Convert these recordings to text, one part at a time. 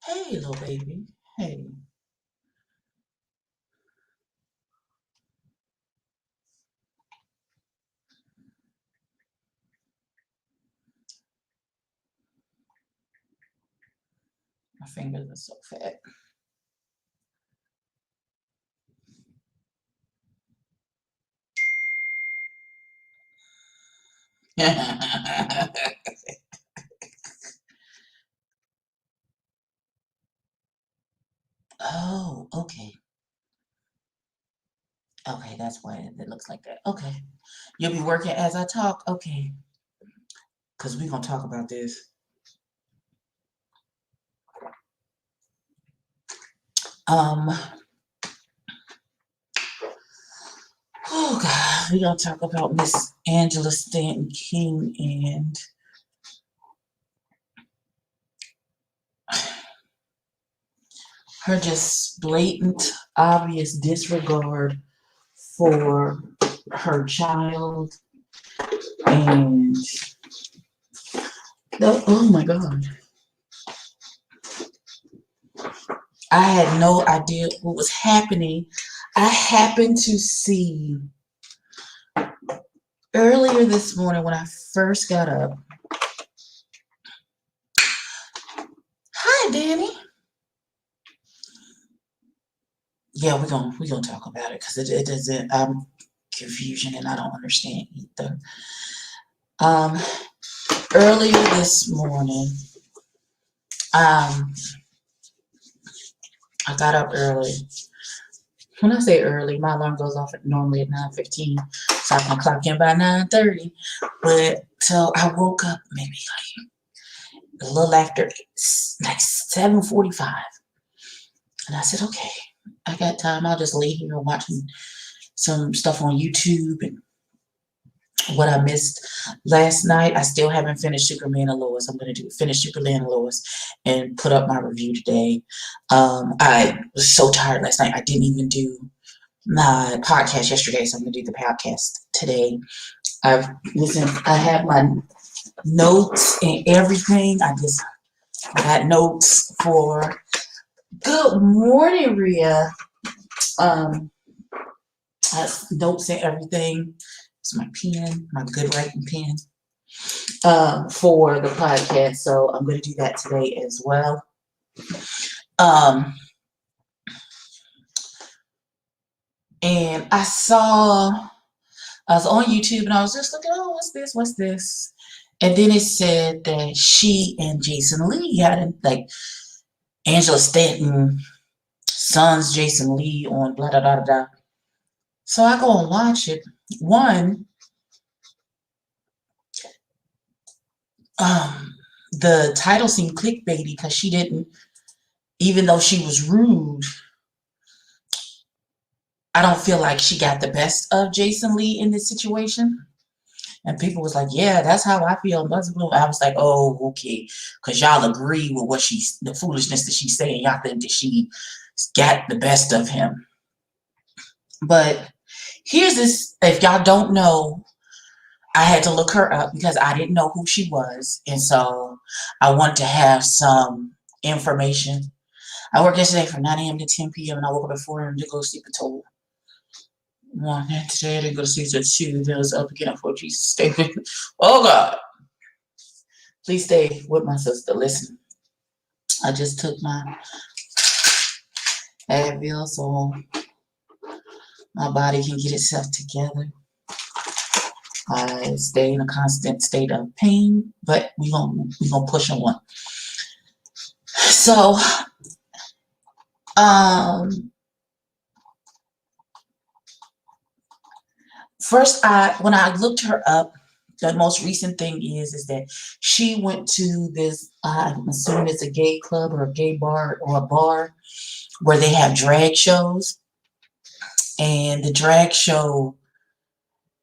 Hey, little baby. Hey. My fingers are so fat. Oh, okay. Okay, that's why it looks like that. Okay. You'll be working as I talk? Okay. Because we're going to talk about this. Um, oh, God. We're going to talk about Miss Angela Stanton King and her just blatant, obvious disregard for her child and oh my God. I had no idea what was happening. I happened to see earlier this morning when I first got up. Hi, Danny. Yeah, we're gonna talk about it because it doesn't. I'm confusion and I don't understand either. Um, Earlier this morning, um, I got up early. When I say early, my alarm goes off normally at 9:15, so I can clock in by 9:30. But so I woke up maybe like a little after like 7:45, and I said, "Okay, I got time. I'll just lay here watching some stuff on YouTube and what I missed last night. I still haven't finished Superman and Lois. I'm going to finish Superman and Lois and put up my review today. I was so tired last night. I didn't even do my podcast yesterday, so I'm going to do the podcast today. I've listened. I have my notes and everything. I got notes for. Good morning, Rhea. Um, I have notes and everything. It's my pen, my good writing pen, for the podcast. So I'm going to do that today as well. Um, and I was on YouTube and I was just looking, oh, what's this? What's this? And then it said that she and Jason Lee had like Angela Stanton, sons Jason Lee on blah, blah, blah, blah. So I go and watch it. One, the title seemed clickbaity because she didn't, even though she was rude, I don't feel like she got the best of Jason Lee in this situation. And people was like, yeah, that's how I feel. I was like, oh, okay. Because y'all agree with the foolishness that she's saying. Y'all think that she got the best of him. But here's this, if y'all don't know, I had to look her up because I didn't know who she was. And so I wanted to have some information. I worked yesterday from 9 a.m. to 10 p.m. and I woke up at 4 a.m. to go sleep until 1. And today I didn't go to sleep until 2. Then I was up again at 4. Jesus, stay with me. Oh, God. Please stay with my sister. Listen, I just took my Advil so my body can get itself together. I stay in a constant state of pain, but we gonna push on one. So, first, when I looked her up, the most recent thing is that she went to this, I'm assuming it's a gay club or a gay bar or a bar where they have drag shows. And the drag show,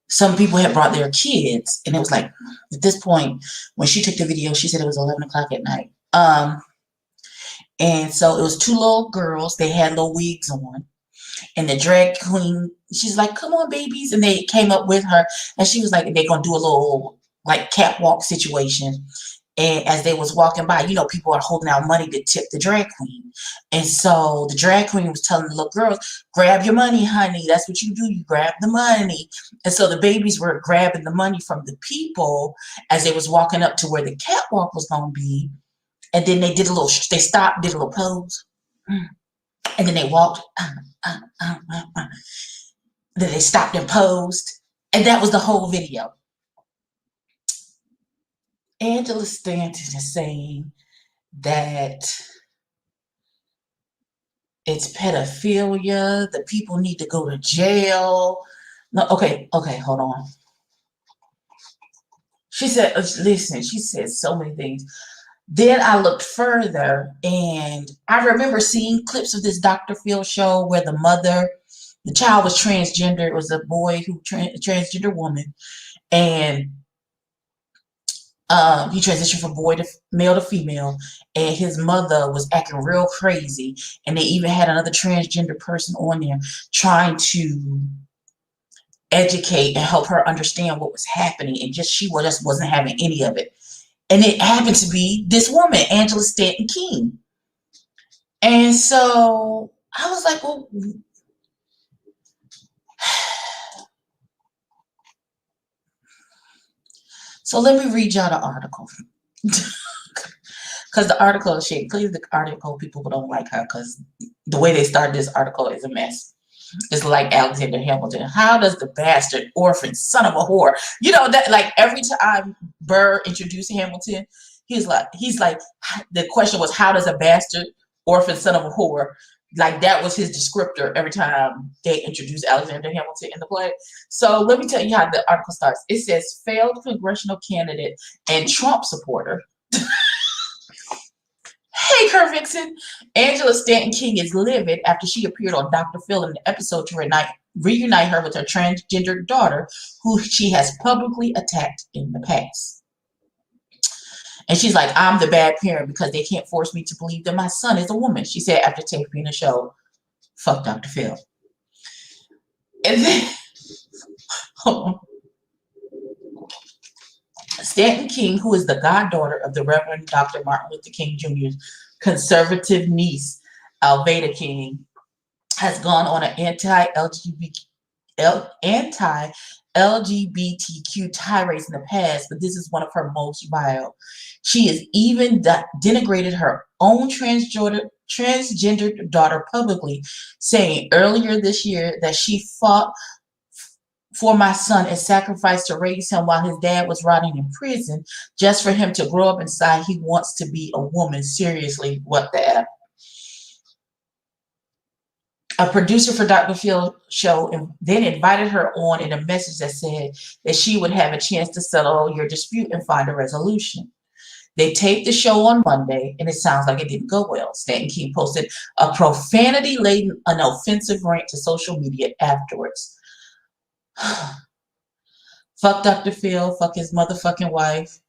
some people had brought their kids, and it was like, at this point, when she took the video, she said it was 11 o'clock at night. And so it was 2 little girls. They had little wigs on. And the drag queen, she's like, come on, babies. And they came up with her. And she was like, they're going to do a little, like, catwalk situation. And as they was walking by, you know, people are holding out money to tip the drag queen. And so the drag queen was telling the little girls, grab your money, honey. That's what you do. You grab the money. And so the babies were grabbing the money from the people as they was walking up to where the catwalk was going to be. And then they stopped, did a little pose. And then they walked. Then they stopped and posed. And that was the whole video. Angela Stanton is saying that it's pedophilia, the people need to go to jail. No, okay, hold on. She said, listen, she said so many things. Then I looked further and I remember seeing clips of this Dr. Phil show where the child was transgender. It was a boy transgender woman. And he transitioned from male to female, and his mother was acting real crazy. And they even had another transgender person on there trying to educate and help her understand what was happening. And she just wasn't having any of it. And it happened to be this woman, Angela Stanton King. And so I was like, well, so let me read y'all the article. Because the article is shit. Clearly the article, people don't like her because the way they started this article is a mess. It's like Alexander Hamilton. How does the bastard, orphan, son of a whore, you know, that like every time Burr introduced Hamilton, he's like, the question was, how does a bastard, orphan, son of a whore, like that was his descriptor every time they introduced Alexander Hamilton in the play. So let me tell you how the article starts. It says, failed congressional candidate and Trump supporter. Hey, Kurt Vixen. Angela Stanton King is livid after she appeared on Dr. Phil in the episode to reunite her with her transgender daughter, who she has publicly attacked in the past. And she's like, I'm the bad parent because they can't force me to believe that my son is a woman, she said after taping the show, Fuck Dr. Phil. And then, hold on. Stanton King, who is the goddaughter of the Reverend Dr. Martin Luther King Jr.'s conservative niece, Alveda King, has gone on an anti-LGBTQ tirades in the past, but this is one of her most vile. She has even denigrated her own transgender daughter publicly, saying earlier this year that she fought for my son and sacrificed to raise him while his dad was rotting in prison just for him to grow up and decide he wants to be a woman. Seriously, what the F? A producer for Dr. Phil's show then invited her on in a message that said that she would have a chance to settle your dispute and find a resolution. They taped the show on Monday, and it sounds like it didn't go well. Stanton King posted a profanity-laden, an offensive rant to social media afterwards. Fuck Dr. Phil, fuck his motherfucking wife,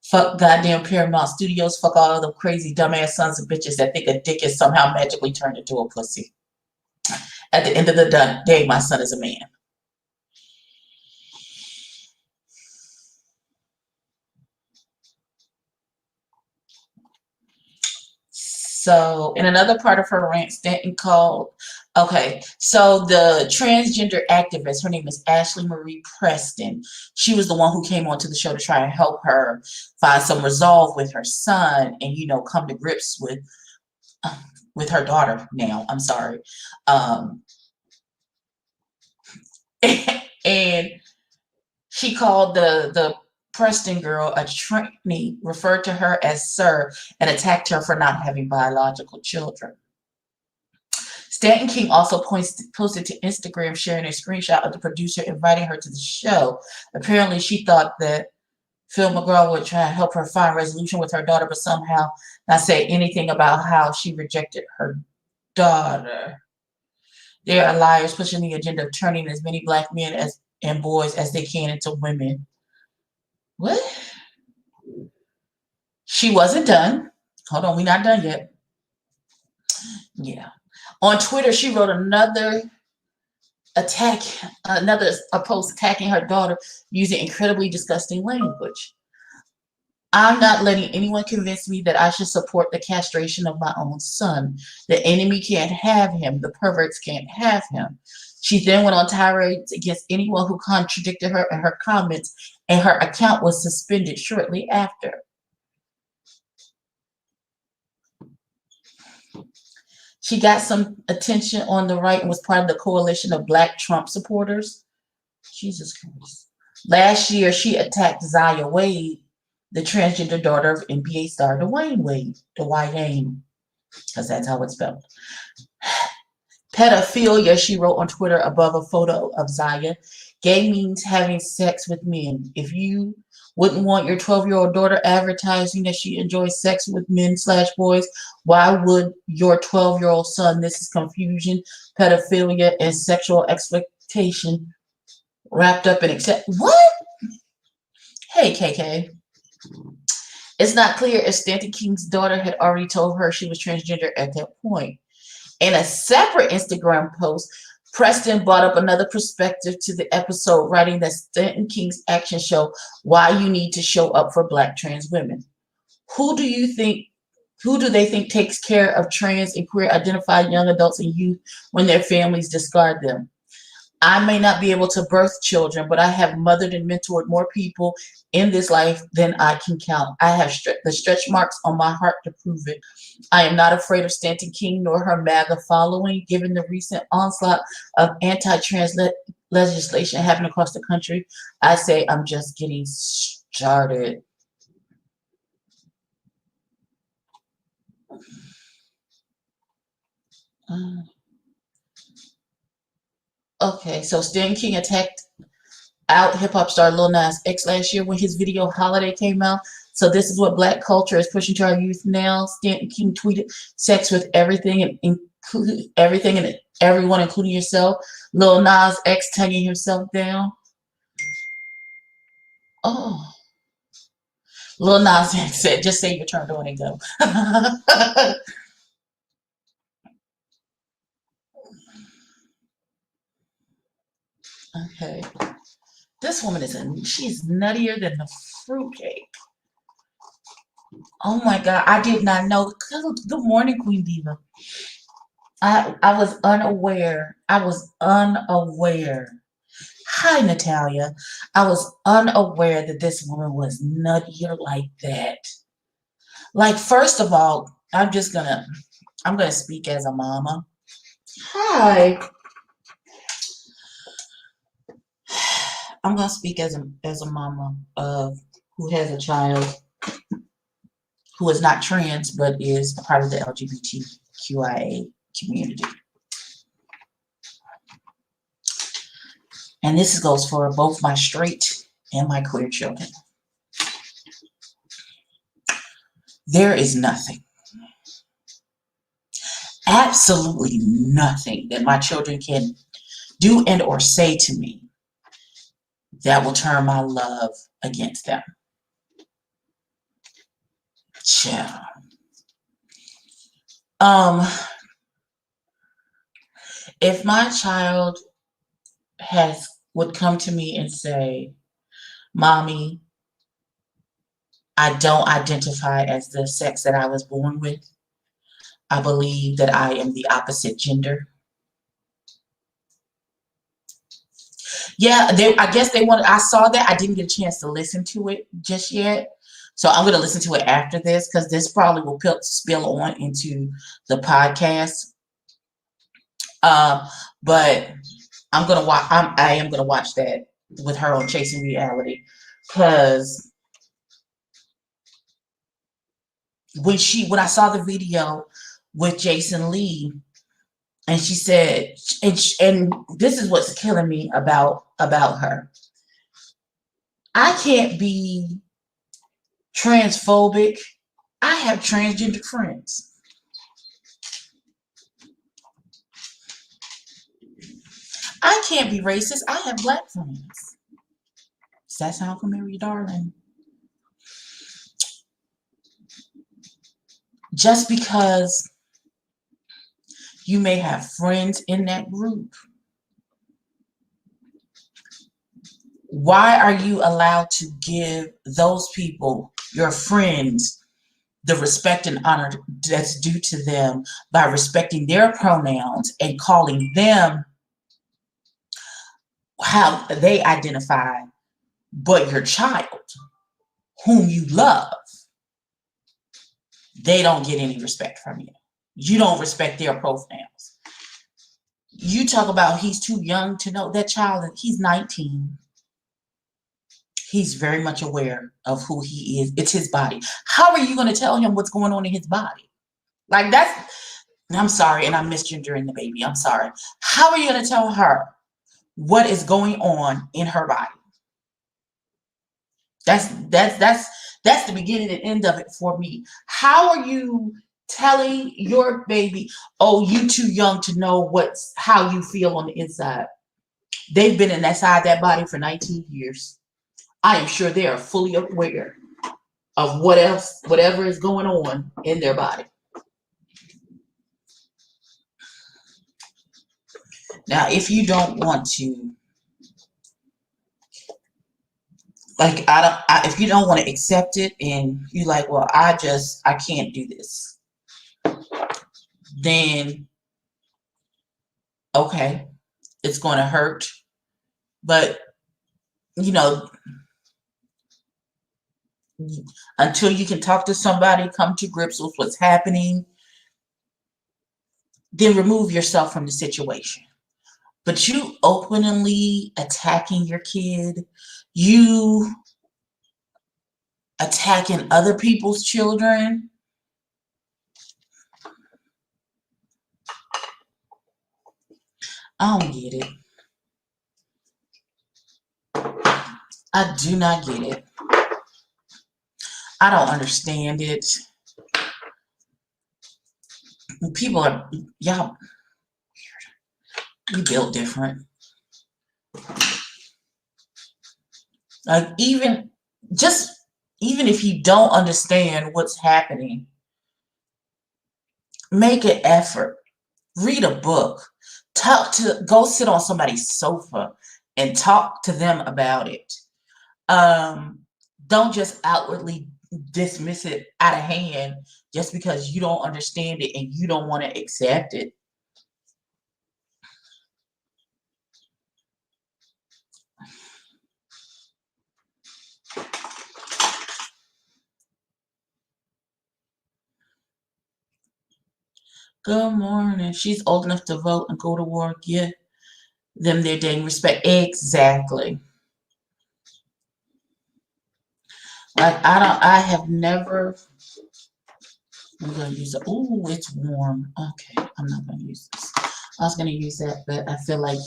fuck goddamn Paramount Studios, fuck all the crazy dumbass sons of bitches that think a dick is somehow magically turned into a pussy. At the end of the day, my son is a man. So in another part of her rant, Stanton called, okay, so the transgender activist, her name is Ashley Marie Preston. She was the one who came onto the show to try and help her find some resolve with her son and, you know, come to grips with her daughter now. I'm sorry. And she called the Preston girl a tranny, referred to her as sir, and attacked her for not having biological children. Stanton King also posted to Instagram sharing a screenshot of the producer inviting her to the show. Apparently, she thought that Phil McGraw would try to help her find resolution with her daughter, but somehow not say anything about how she rejected her daughter. They are liars pushing the agenda of turning as many black men and boys as they can into women. What? She wasn't done. Hold on, we're not done yet. Yeah. On Twitter, she wrote another post attacking her daughter using incredibly disgusting language. I'm not letting anyone convince me that I should support the castration of my own son. The enemy can't have him. The perverts can't have him. She then went on tirades against anyone who contradicted her in her comments, and her account was suspended shortly after. She got some attention on the right and was part of the coalition of Black Trump supporters. Jesus Christ. Last year, she attacked Zaya Wade, the transgender daughter of NBA star Dwayne Wade, because that's how it's spelled. Pedophilia, she wrote on Twitter above a photo of Zaya. Gay means having sex with men. If you wouldn't want your 12-year-old daughter advertising that she enjoys sex with men/boys, why would your 12-year-old son? This is confusion, pedophilia, and sexual exploitation wrapped up in what? Hey, KK. It's not clear if Stanton King's daughter had already told her she was transgender at that point. In a separate Instagram post, Preston brought up another perspective to the episode, writing that Stanton King's actions show why you need to show up for Black trans women. Who do they think takes care of trans and queer identified young adults and youth when their families discard them? I may not be able to birth children, but I have mothered and mentored more people in this life than I can count. I have the stretch marks on my heart to prove it. I am not afraid of Stanton King nor her MAGA following, given the recent onslaught of anti-trans legislation happening across the country. I say I'm just getting started. Okay, so Stanton King attacked out hip-hop star Lil Nas X last year when his video Holiday came out. So this is what Black culture is pushing to our youth now. Stanton King tweeted, "Sex with everything and everything and everyone, including yourself." Lil Nas X tagging himself down. Oh. Lil Nas X said, "Just say your turn on and go." Okay. This woman she's nuttier than the fruitcake. Oh my God, I did not know. Good morning, Queen Diva. I was unaware. Hi, Natalia. I was unaware that this woman was nuttier like that. Like, first of all, I'm gonna speak as a mama. Hi. I'm gonna speak as a mama of who has a child who is not trans but is a part of the LGBTQIA community. And this goes for both my straight and my queer children. There is nothing, absolutely nothing that my children can do and or say to me that will turn my love against them. Chill. If my child would come to me and say, "Mommy, I don't identify as the sex that I was born with. I believe that I am the opposite gender." Yeah, I guess they wanted. I saw that. I didn't get a chance to listen to it just yet. So I'm going to listen to it after this because this probably will spill on into the podcast. But I'm gonna watch. I am gonna watch that with her on Chasing Reality, because when I saw the video with Jason Lee, and she said, and this is what's killing me about her. I can't be transphobic. I have transgender friends. I can't be racist. I have Black friends. Does that sound familiar, darling? Just because you may have friends in that group, why are you allowed to give those people your friends, the respect and honor that's due to them by respecting their pronouns and calling them how they identify, but your child, whom you love, they don't get any respect from you. You don't respect their pronouns. You talk about he's too young to know. That child, he's 19. He's very much aware of who he is. It's his body. How are you going to tell him what's going on in his body? Like I'm sorry, and I'm misgendering the baby. I'm sorry. How are you going to tell her what is going on in her body? That's the beginning and end of it for me. How are you telling your baby, oh, you too young to know how you feel on the inside? They've been inside that body for 19 years. I am sure they are fully aware of whatever is going on in their body. Now, if you don't want to, like, if you don't want to accept it and you like, well, I can't do this, then okay, it's going to hurt. But, until you can talk to somebody, come to grips with what's happening, then remove yourself from the situation. But you openly attacking your kid, you attacking other people's children, I don't get it. I do not get it. I don't understand it. People are, y'all, we built different. Like, even if you don't understand what's happening, make an effort. Read a book. Go sit on somebody's sofa and talk to them about it. Don't just outwardly dismiss it out of hand just because you don't understand it and you don't want to accept it. Good morning. She's old enough to vote and go to war. Give them their dating respect. Exactly. Like, I have never. I'm going to use it. Ooh, it's warm. Okay, I'm not going to use this. I was going to use that, but I feel like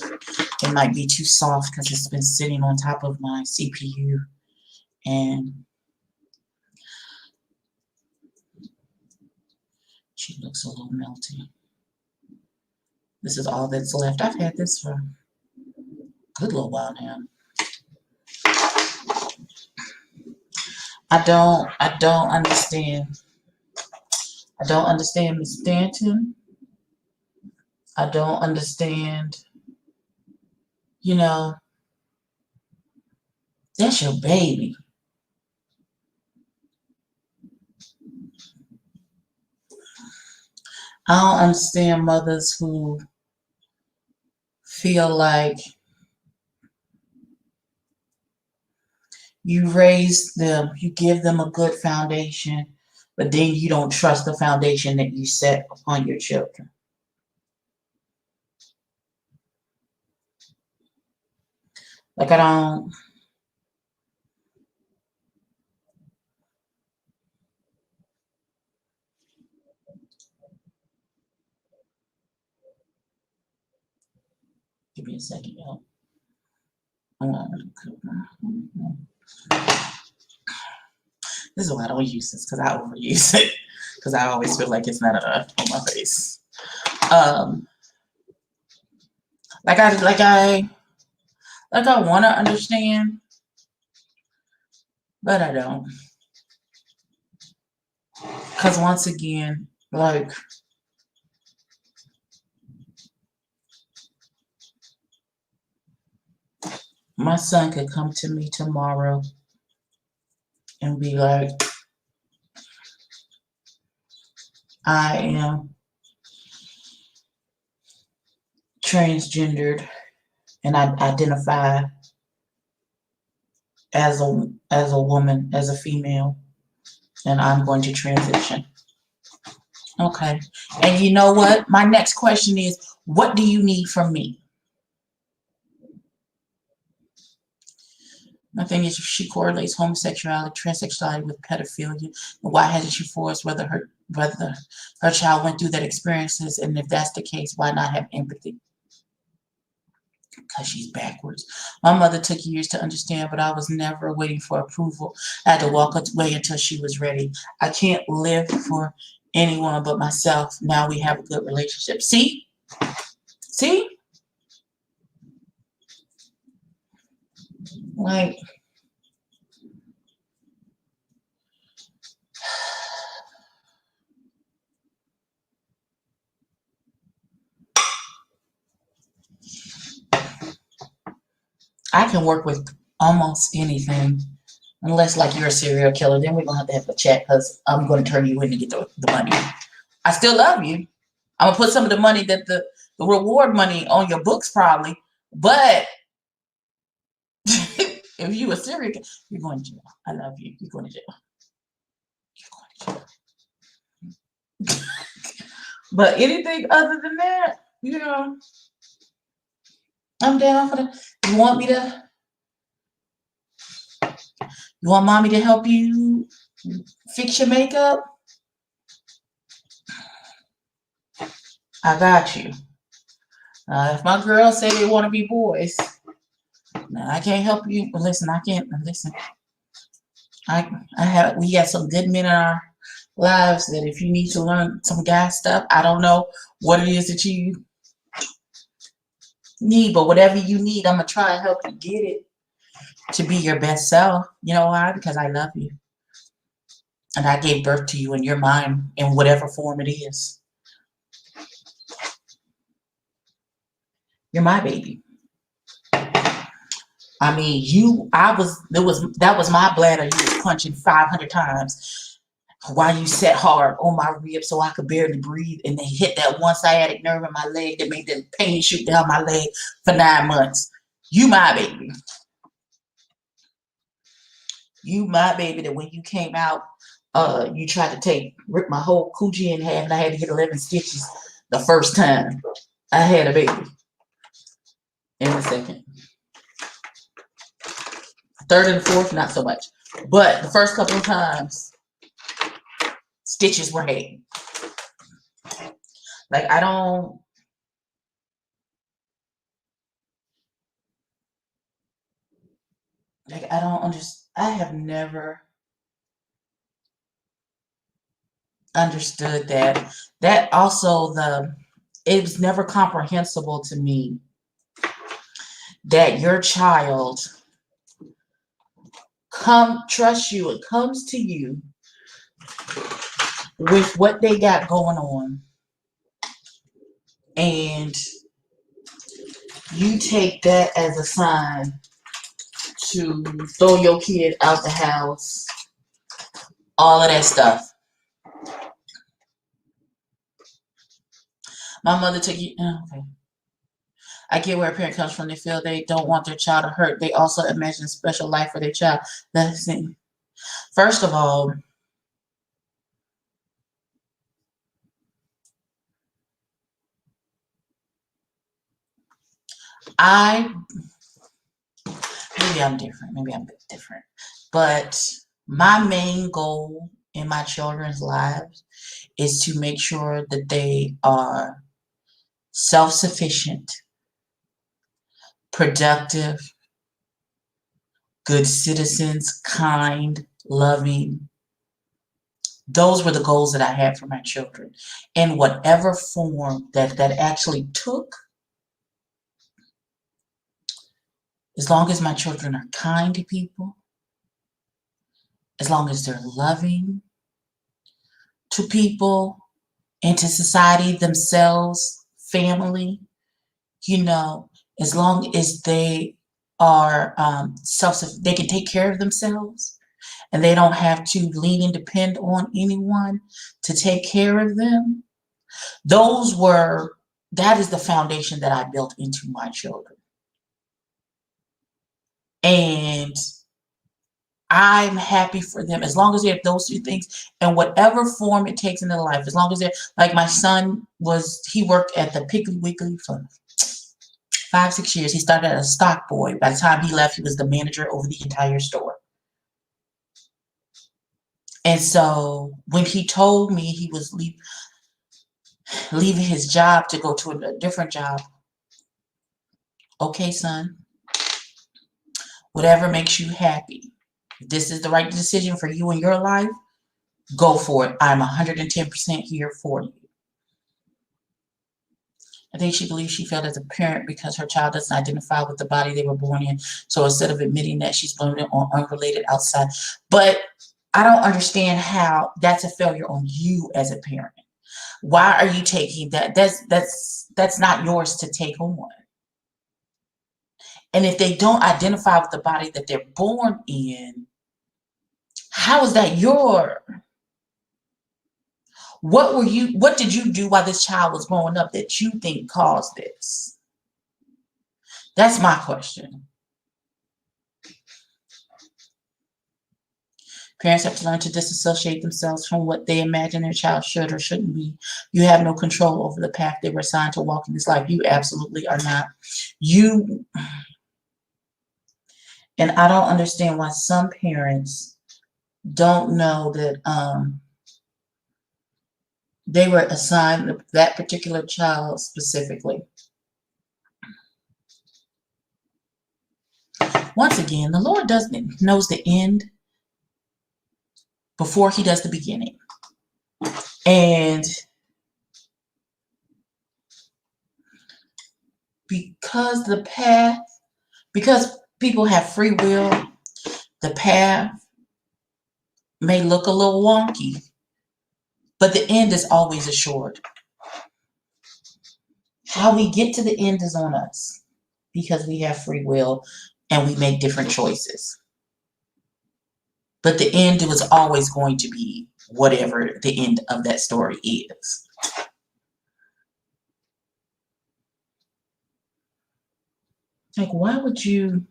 it might be too soft because it's been sitting on top of my CPU. And she looks a little melty. This is all that's left. I've had this for a good little while now. I don't understand. I don't understand Miss Stanton. I don't understand, that's your baby. I don't understand mothers who feel like you raise them, you give them a good foundation, but then you don't trust the foundation that you set upon your children. Like, I don't. Give me a second, y'all. This is why I don't use this, because I overuse it. Because I always feel like it's not enough on my face. Like I want to understand, but I don't. Because once again, like, my son could come to me tomorrow and be like, I am transgendered and I identify as a woman, as a female, and I'm going to transition. Okay. And you know what? My next question is, what do you need from me? My thing is, she correlates homosexuality, transsexuality with pedophilia. Why hasn't she forced whether her child went through that experiences? And if that's the case, why not have empathy? Because she's backwards. My mother took years to understand, but I was never waiting for approval. I had to walk away until she was ready. I can't live for anyone but myself. Now we have a good relationship. See? See? Like, I can work with almost anything. Unless, like, you're a serial killer, then we're going to have a chat because I'm going to turn you in to get the money. I still love you. I'm going to put some of the money that the reward money on your books probably. But if you a serial killer, you're going to jail. I love you. You're going to jail. You're going to jail. But anything other than that, you know, I'm down for that. You want me to? You want mommy to help you fix your makeup? I got you. If my girls say they want to be boys, now I can't help you. Listen, I can't. Listen, we got some good men in our lives that if you need to learn some guy stuff, I don't know what it is that you need, but whatever you need, I'm gonna try and help you get it to be your best self. You know why? Because I love you. And I gave birth to you in your mind in whatever form it is. You're my baby. I mean, that was my bladder you was punching 500 times while you sat hard on my ribs so I could barely breathe, and they hit that one sciatic nerve in my leg that made the pain shoot down my leg for 9 months. You my baby. You my baby that when you came out, you tried to rip my whole coochie in half and I had to get 11 stitches the first time I had a baby. In the second. Third and fourth, not so much. But the first couple of times, stitches were had. Like, I don't understand. I have never understood that. That also, it was never comprehensible to me that your child trusts you and comes to you with what they got going on, and you take that as a sign to throw your kid out the house, all of that stuff. My mother took you. Okay. I get where a parent comes from. They feel they don't want their child to hurt. They also imagine a special life for their child. That's it. First of all, maybe I'm different. Maybe I'm a bit different. But my main goal in my children's lives is to make sure that they are self-sufficient, productive, good citizens, kind, loving. Those were the goals that I had for my children. In whatever form that actually took, as long as my children are kind to people, as long as they're loving to people and to society, themselves, family, as long as they are they can take care of themselves, and they don't have to lean and depend on anyone to take care of them. That is the foundation that I built into my children. And I'm happy for them as long as they have those two things in whatever form it takes in their life. As long as they're like my son he worked at the Piggly Wiggly for 5-6 years. He started as a stock boy. By the time he left, he was the manager over the entire store. And so when he told me he was leaving his job to go to a different job, okay, son, whatever makes you happy. If this is the right decision for you in your life, go for it. I'm 110% here for you. I think she believes she failed as a parent because her child doesn't identify with the body they were born in. So instead of admitting that, she's blaming it on unrelated outside. But I don't understand how that's a failure on you as a parent. Why are you taking that? That's not yours to take on. And if they don't identify with the body that they're born in, how is that your? What did you do while this child was growing up that you think caused this? That's my question. Parents have to learn to disassociate themselves from what they imagine their child should or shouldn't be. You have no control over the path they were assigned to walk in this life. You absolutely are not. And I don't understand why some parents don't know that they were assigned that particular child specifically. Once again, the Lord knows the end before he does the beginning. And because people have free will, the path may look a little wonky, but the end is always assured. How we get to the end is on us because we have free will and we make different choices. But the end was always going to be whatever the end of that story is. Like, why would you,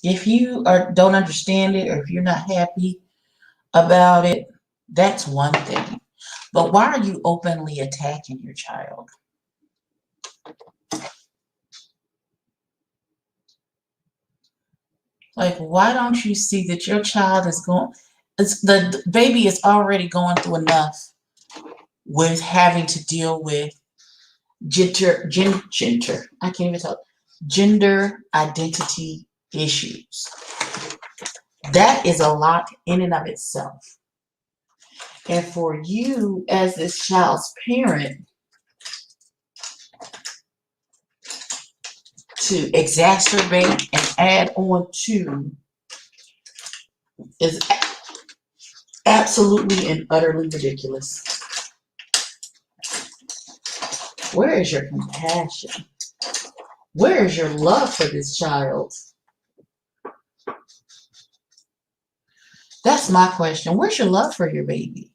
if you don't understand it or if you're not happy about it, that's one thing. But why are you openly attacking your child? Like, why don't you see that your child is the baby is already going through enough with having to deal with gender identity issues. That is a lot in and of itself. And for you as this child's parent to exacerbate and add on to is absolutely and utterly ridiculous. Where is your compassion? Where is your love for this child? That's my question. Where's your love for your baby?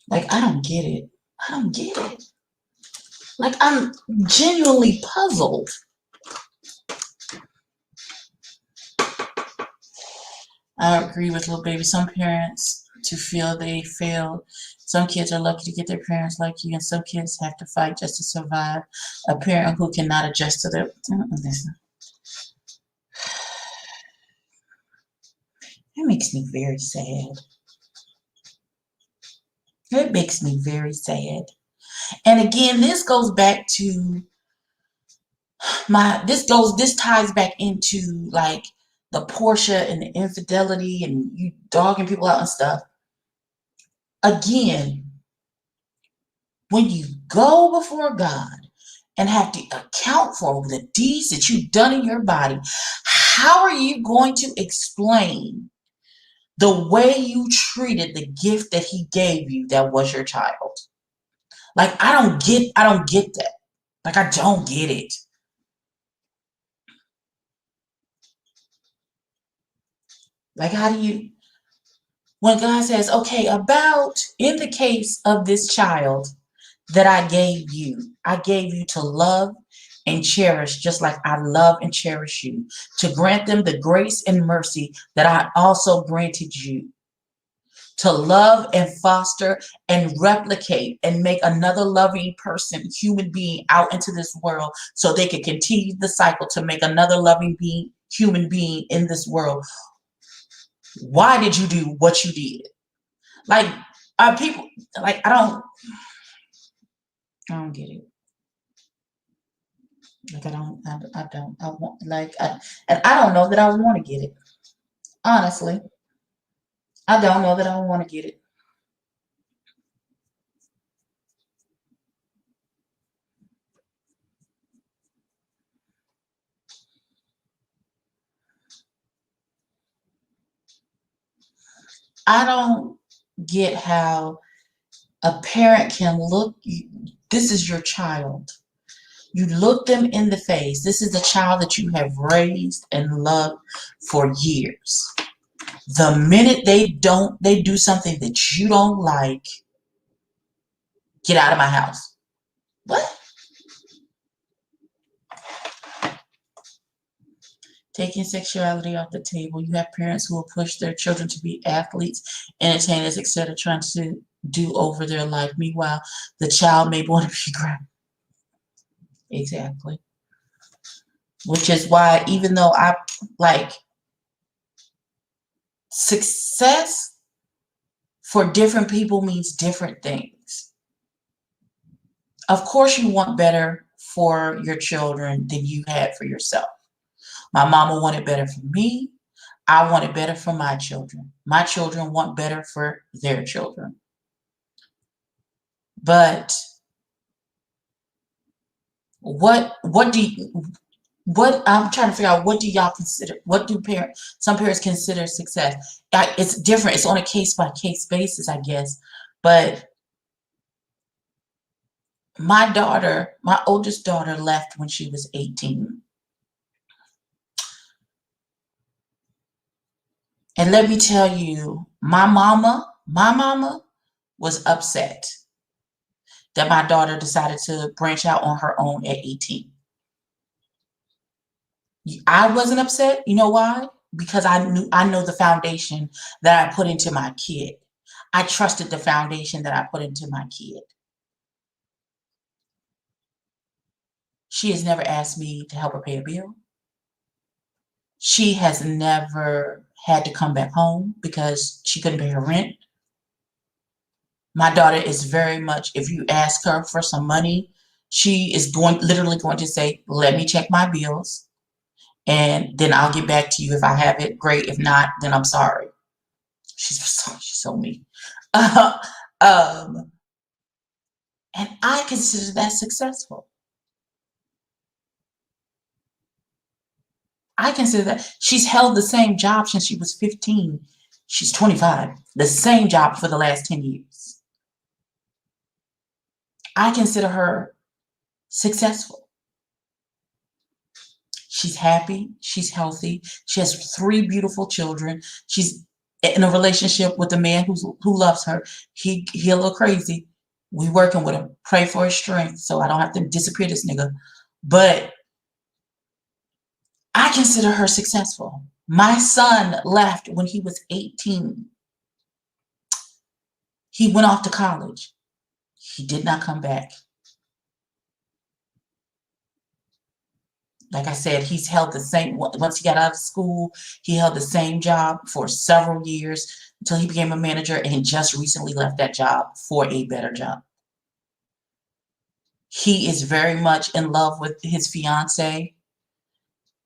Like, I don't get it. I don't get it. Like, I'm genuinely puzzled. I agree with little baby. Some parents to feel they failed. Some kids are lucky to get their parents like you, and some kids have to fight just to survive. A parent who cannot adjust to their... Listen. That makes me very sad. It makes me very sad. And again, this goes back to this ties back into like the Portia and the infidelity and you dogging people out and stuff. Again, when you go before God and have to account for the deeds that you've done in your body, how are you going to explain The way you treated the gift that he gave you, that was your child. Like, I don't get that. Like, I don't get it. Like, how do you, when God says, okay, about in the case of this child that I gave you to love and cherish just like I love and cherish you, to grant them the grace and mercy that I also granted you, to love and foster and replicate and make another loving person, human being out into this world so they can continue the cycle to make another loving being, human being in this world. Why did you do what you did? Like, people, like, I don't get it. Like, I want, like, and I don't know that I want to get it. Honestly, I don't know that I want to get it. I don't get how a parent can look, this is your child. You look them in the face. This is the child that you have raised and loved for years. The minute they do something that you don't like, get out of my house. What? Taking sexuality off the table. You have parents who will push their children to be athletes, entertainers, etc., trying to do over their life. Meanwhile, the child may want to be grounded. Exactly. Which is why, even though I like success for different people means different things. Of course, you want better for your children than you had for yourself. My mama wanted better for me. I wanted better for my children. My children want better for their children. But what I'm trying to figure out, what do y'all consider, what do some parents consider success? It's different. It's on a case by case basis, I guess. But my oldest daughter left when she was 18. And let me tell you, my mama was upset that my daughter decided to branch out on her own at 18. I wasn't upset. You know why? Because I know the foundation that I put into my kid. I trusted the foundation that I put into my kid. She has never asked me to help her pay a bill. She has never had to come back home because she couldn't pay her rent. My daughter is very much, if you ask her for some money, she is literally going to say, let me check my bills and then I'll get back to you. If I have it, great. If not, then I'm sorry. She's so mean. And I consider that successful. I consider that she's held the same job since she was 15. She's 25. The same job for the last 10 years. I consider her successful. She's happy. She's healthy. She has 3 beautiful children. She's in a relationship with a man who loves her. He a little crazy. We working with him. Pray for his strength so I don't have to disappear this nigga. But I consider her successful. My son left when he was 18. He went off to college. He did not come back. Like I said, he's held the same, once he got out of school, he held the same job for several years until he became a manager and just recently left that job for a better job. He is very much in love with his fiance.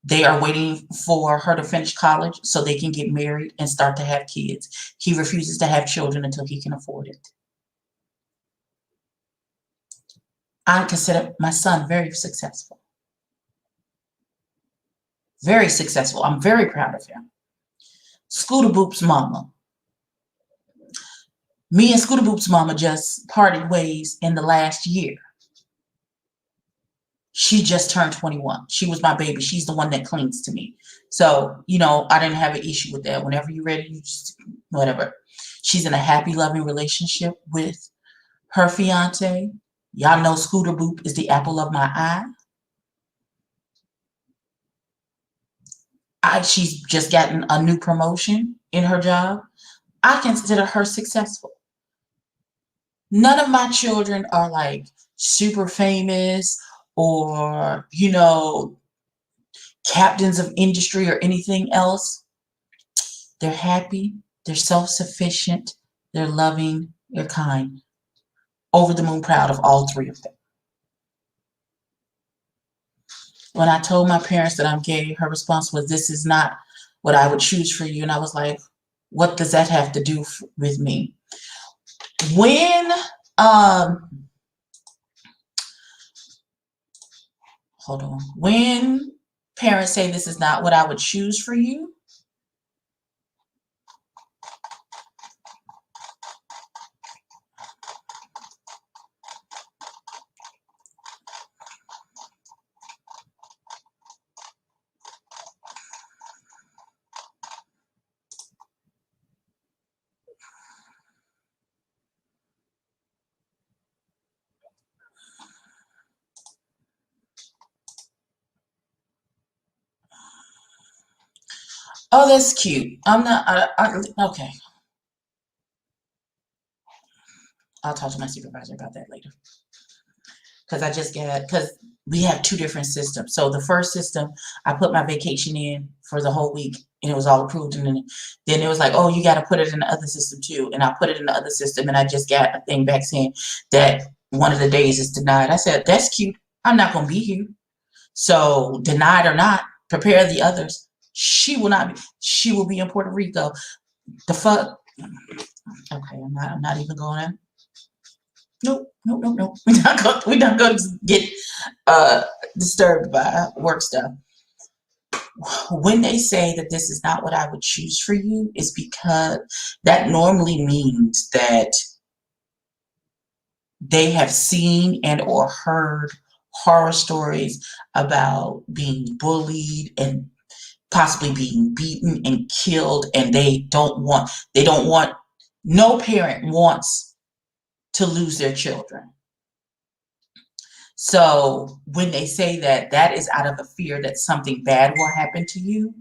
They are waiting for her to finish college so they can get married and start to have kids. He refuses to have children until he can afford it. I consider my son very successful. Very successful. I'm very proud of him. Scooter Boop's mama. Me and Scooter Boop's mama just parted ways in the last year. She just turned 21. She was my baby. She's the one that clings to me. So, you know, I didn't have an issue with that. Whenever you're ready, you just, whatever. She's in a happy, loving relationship with her fiance. Y'all know Scooter Boop is the apple of my eye. She's just gotten a new promotion in her job. I consider her successful. None of my children are like super famous or, you know, captains of industry or anything else. They're happy, they're self-sufficient, they're loving, they're kind. Over the moon proud of all three of them. When I told my parents that I'm gay, her response was, "This is not what I would choose for you." And I was like, what does that have to do with me? When, hold on. When parents say this is not what I would choose for you, oh, that's cute. I'm not, okay. I'll talk to my supervisor about that later. Because we have two different systems. So the first system, I put my vacation in for the whole week and it was all approved. And then it was like, oh, you got to put it in the other system too. And I put it in the other system and I just got a thing back saying that one of the days is denied. I said, that's cute. I'm not going to be here. So denied or not, prepare the others. She will not be. She will be in Puerto Rico. The fuck? Okay, I'm not even going to. Nope. We're not going to get disturbed by work stuff. When they say that this is not what I would choose for you, is because that normally means that they have seen and or heard horror stories about being bullied and possibly being beaten and killed, and they don't want, no parent wants to lose their children. So when they say that, that is out of a fear that something bad will happen to you.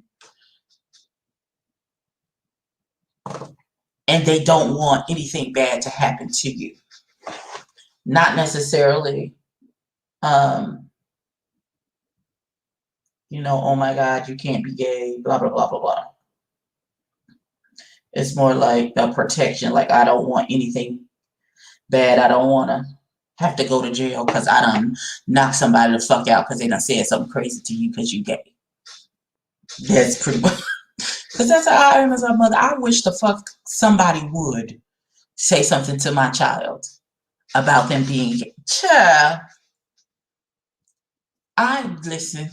And they don't want anything bad to happen to you. Not necessarily, you know, oh my God, you can't be gay, blah, blah, blah, blah, blah. It's more like a protection. Like, I don't want anything bad. I don't want to have to go to jail because I done knocked somebody the fuck out because they done said something crazy to you because you gay. That's pretty much, because that's how I am as a mother. I wish the fuck somebody would say something to my child about them being gay. Child, listen.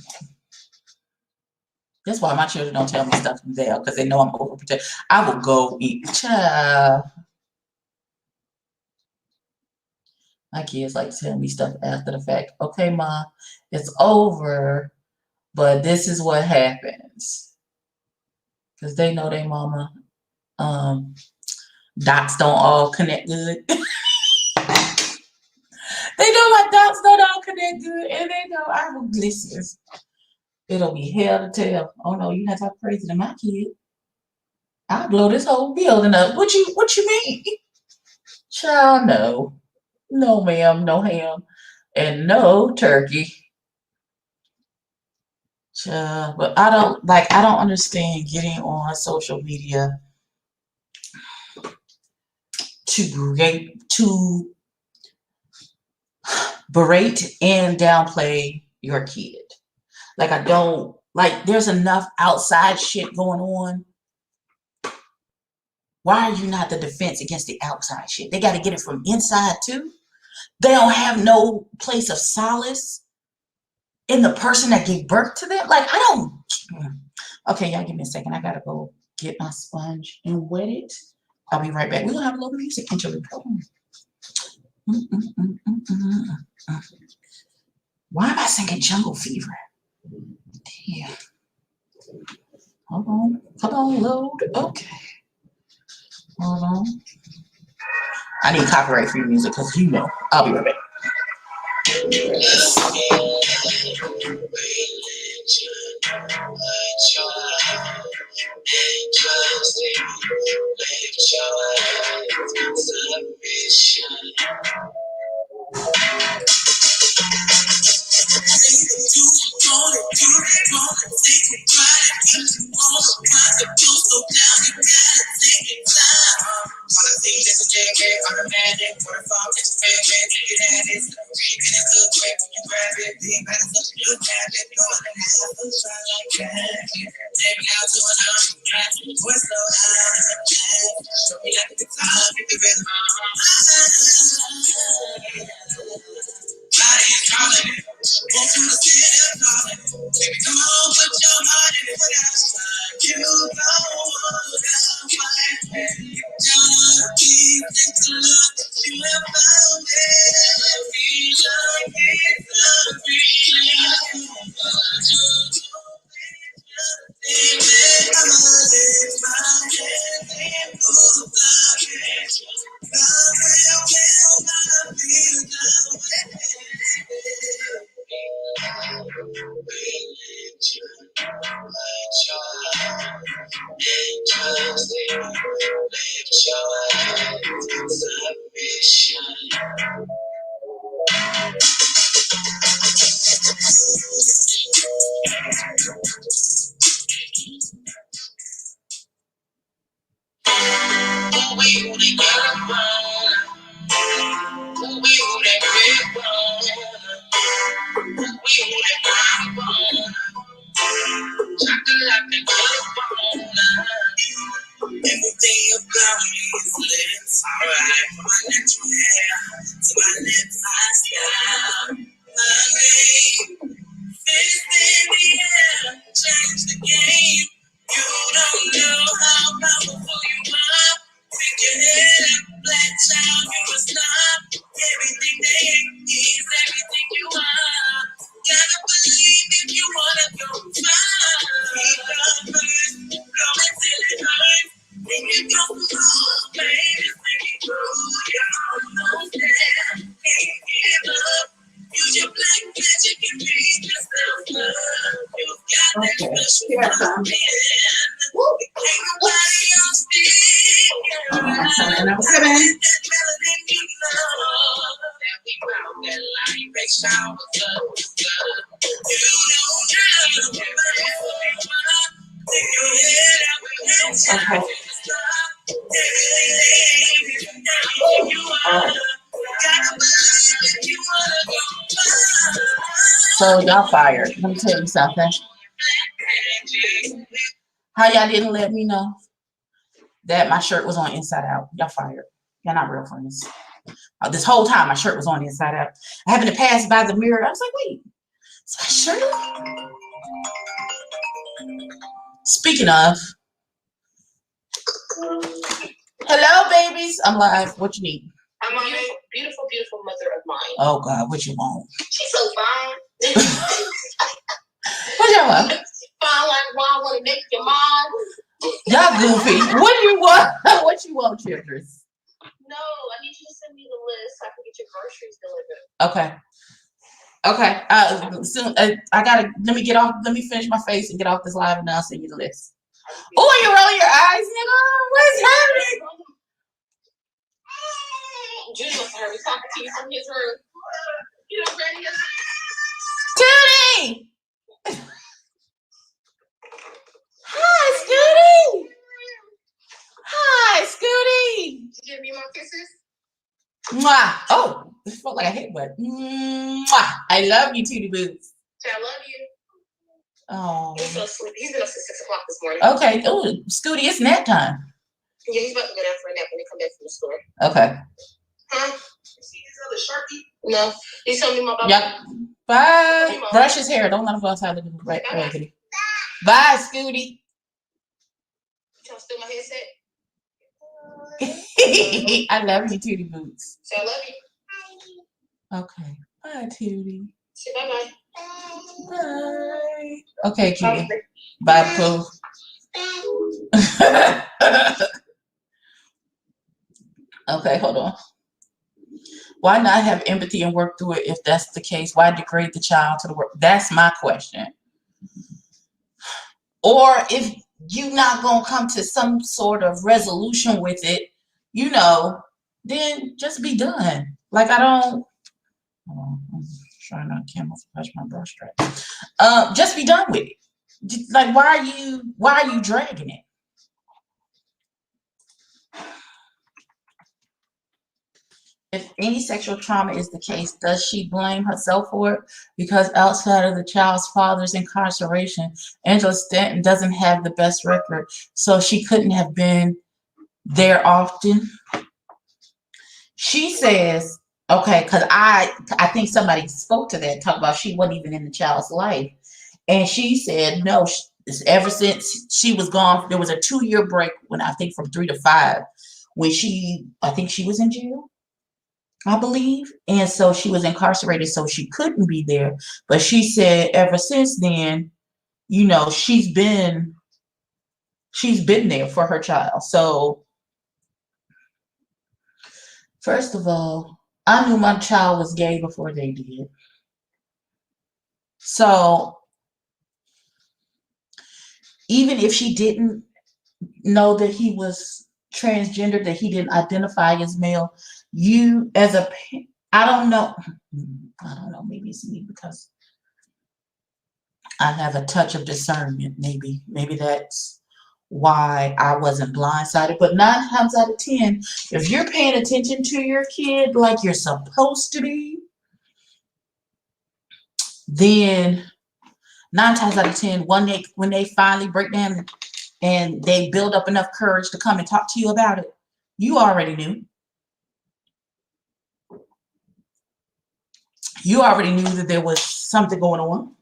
That's why my children don't tell me stuff from there, because they know I'm overprotective. I will go eat. Child. My kids like to tell me stuff after the fact. Okay, Ma, it's over, but this is what happens. Because they know their mama, dots don't all connect good. They know my dots don't all connect good, and they know I will listen. It'll be hell to tell. Oh no, you're not talking crazy to my kid. I'll blow this whole building up. What you mean? Child, no. No, ma'am, no ham. And no turkey. Child, but I don't understand getting on social media to berate and downplay your kid. Like, I don't, like, there's enough outside shit going on. Why are you not the defense against the outside shit? They got to get it from inside too. They don't have no place of solace in the person that gave birth to them. Like, I don't. Okay, y'all give me a second. I got to go get my sponge and wet it. I'll be right back. We're gonna have a little music interlude. Hold on. Why am I singing Jungle Fever? Yeah. Hold on, load. Okay. Hold on. I need copyright free music because you know. I'll be right back. So y'all fired. Let me tell you something. How y'all didn't let me know that my shirt was on inside out? Y'all fired. Y'all not real friends. This whole time my shirt was on inside out. I happened to pass by the mirror. I was like, wait, is my shirt on? Speaking of, hello babies. I'm live. What you need? I'm a beautiful, beautiful mother of mine. Oh God, what you want? She's so fine. What y'all want? Fine like why I want to make your mom. Y'all goofy. What do you want? What you want, children? No, I need you to send me the list so I can get your groceries delivered. Okay. Soon, I gotta let me finish my face and get off this live, and then I'll send you the list. Oh, you roll your eyes, nigga. What's happening? Judy wants to hurry talking to you from his room. You know, Granny. Tootie! Hi, Scooty! Hi, Scooty! Did you give me more kisses? Mwah! Oh, this felt like a headbutt. Mwah! I love you, Tootie Boots. I love you. Oh. He's so sleepy. He's been up since 6 o'clock this morning. Okay. Oh, Scooty, it's nap time. Yeah, he's about to go down for a nap when he come back from the store. Okay. Huh? See his other Sharpie? No. He's telling me about. Yep. Bye. Brush his hair. Don't let him go outside looking raggedy. Bye, Scooty. You trying to steal my headset? I love you, Tootie Boots. Say I love you. Okay. Bye, Tootie. Say bye bye. Bye. Okay, cutie. Bye, Pooh. Okay, hold on. Why not have empathy and work through it if that's the case? Why degrade the child to the world? That's my question. Or if you're not going to come to some sort of resolution with it, then just be done. Like, I don't. I'm trying not to camouflage my brush strap. Just be done with it. Like, why are you dragging it? If any sexual trauma is the case, does she blame herself for it? Because outside of the child's father's incarceration, Angela Stanton doesn't have the best record, so she couldn't have been there often. She says, okay, because I think somebody spoke to that, talked about she wasn't even in the child's life. And she said, no, ever since she was gone, there was a 2-year break when I think from 3 to 5, when I think she was in jail, I believe. And so she was incarcerated, so she couldn't be there. But she said ever since then, she's been there for her child. So first of all, I knew my child was gay before they did. So even if she didn't know that he was transgender, that he didn't identify as male, you as a I don't know, maybe it's me because I have a touch of discernment. Maybe that's why I wasn't blindsided. But 9 times out of 10, if you're paying attention to your kid like you're supposed to be, then 9 times out of 10, when they finally break down and they build up enough courage to come and talk to you about it, you already knew. You already knew that there was something going on.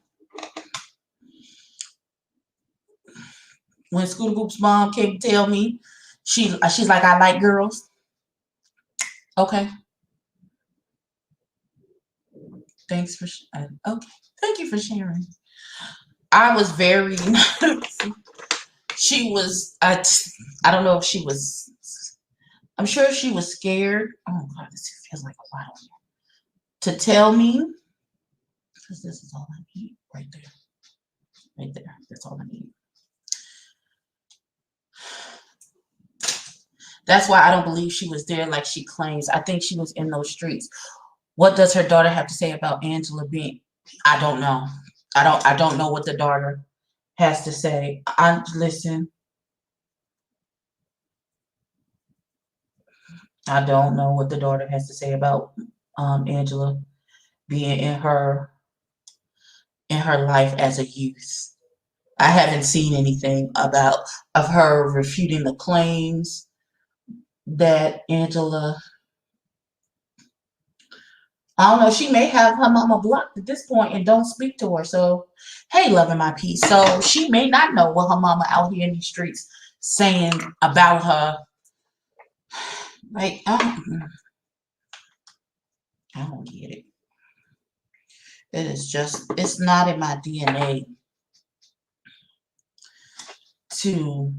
When Scooter Boop's mom came to tell me, she's like, I like girls. Okay. Thanks for okay. Thank you for sharing. I was very. She was. I don't know if she was. I'm sure she was scared. Oh God, this feels like a lot to tell me, because this is all I need right there. Right there. That's all I need. That's why I don't believe she was there like she claims. I think she was in those streets. What does her daughter have to say about Angela being? I don't know. I don't know what the daughter has to say. Listen. I don't know what the daughter has to say about Angela being in her life as a youth. I haven't seen anything of her refuting the claims that Angela. I don't know. She may have her mama blocked at this point and don't speak to her. So, hey, loving my peace. So she may not know what her mama out here in these streets saying about her. Like, I don't get it. It is just, it's not in my DNA to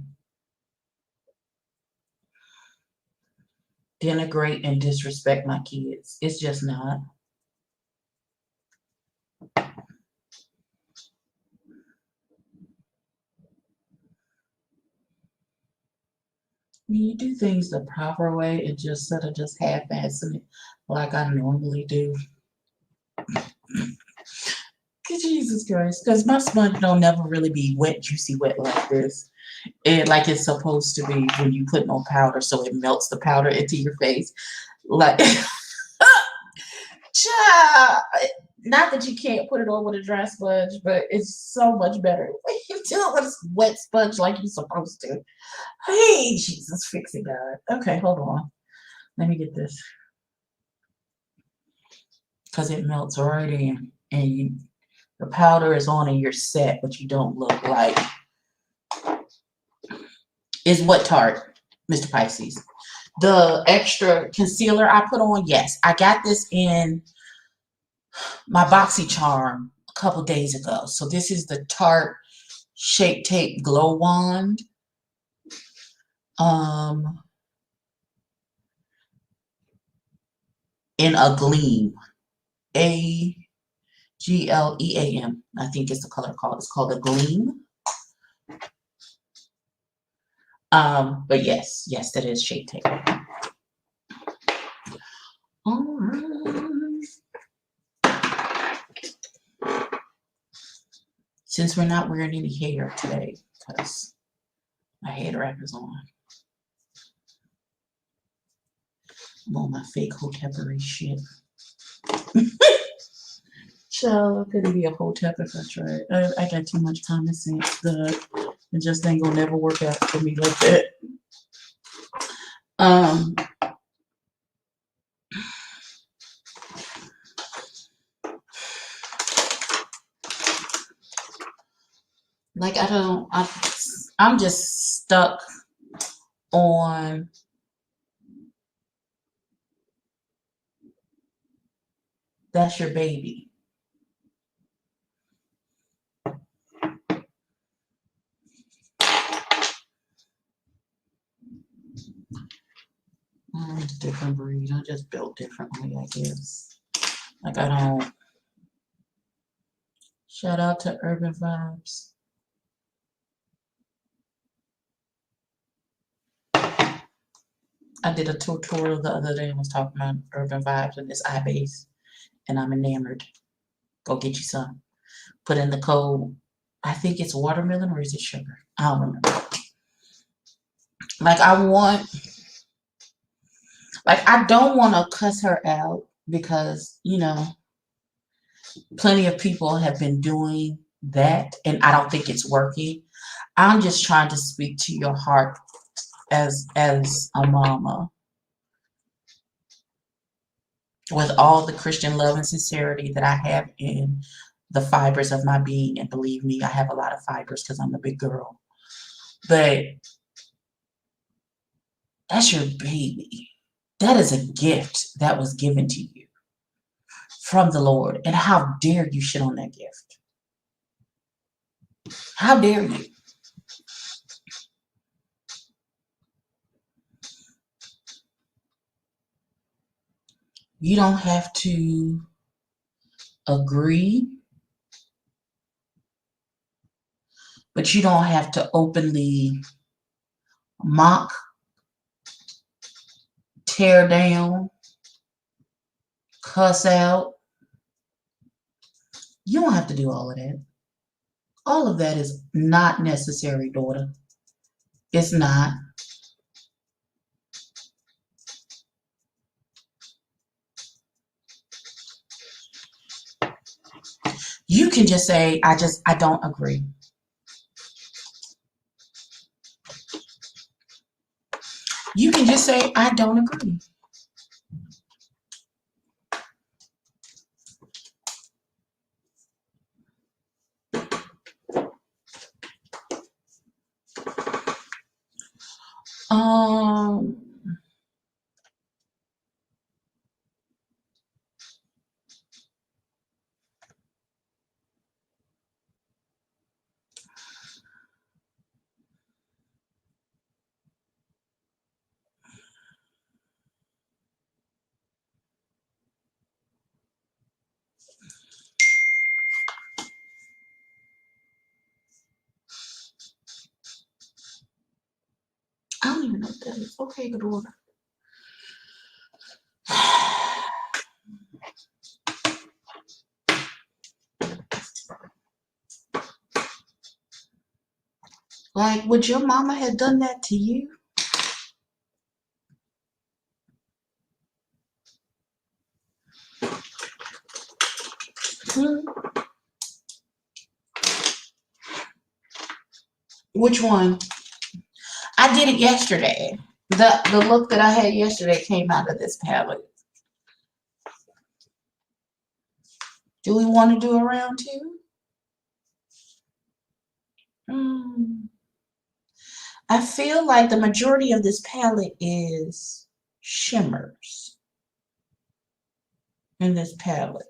denigrate and disrespect my kids. It's just not. When you do things the proper way, it just sort of just half-assing it like I normally do. Jesus Christ, because my sponge don't never really be wet, juicy wet like this. Like it's supposed to be when you put no powder, so it melts the powder into your face. Like, not that you can't put it on with a dry sponge, but it's so much better when you do it with a wet sponge like you're supposed to. Hey, Jesus, fix it, God. Okay, hold on. Let me get this. Because it melts right in, and the powder is on and you're set, but you don't look like. Is what Tarte, Mr. Pisces. The extra concealer I put on, yes, I got this in my BoxyCharm a couple days ago. So this is the Tarte Shape Tape Glow Wand. In a gleam. Agleam. I think it's the color called. It's called a gleam. But yes, that is Shape Tape. All right. Since we're not wearing any hair today, because my head wrap is on. I'm on my fake Hotepery shit. Child, I couldn't be a Hotep if I tried. I got too much common sense that it just ain't gonna never work out for me like that. Like I'm just stuck on that's your baby. I'm a different breed. I just built differently, I guess. Like I don't. Shout out to Urban Vibes. I did a tutorial the other day and was talking about Urban Vibes and this eye base, and I'm enamored. Go get you some. Put in the code. I think it's watermelon or is it sugar? I don't remember. Like I don't want to cuss her out because, plenty of people have been doing that and I don't think it's working. I'm just trying to speak to your heart as a mama with all the Christian love and sincerity that I have in the fibers of my being. And believe me, I have a lot of fibers because I'm a big girl. But that's your baby. That is a gift that was given to you from the Lord. And how dare you shit on that gift? How dare you? You don't have to agree, but you don't have to openly mock, tear down, cuss out. You don't have to do all of that. All of that is not necessary, daughter. It's not. You can just say, I don't agree. You can just say, I don't agree. I don't even know what that is. Okay, good order. Like, would your mama have done that to you? Which one? I did it yesterday. The look that I had yesterday came out of this palette. Do we want to do a round two? I feel like the majority of this palette is shimmers in this palette.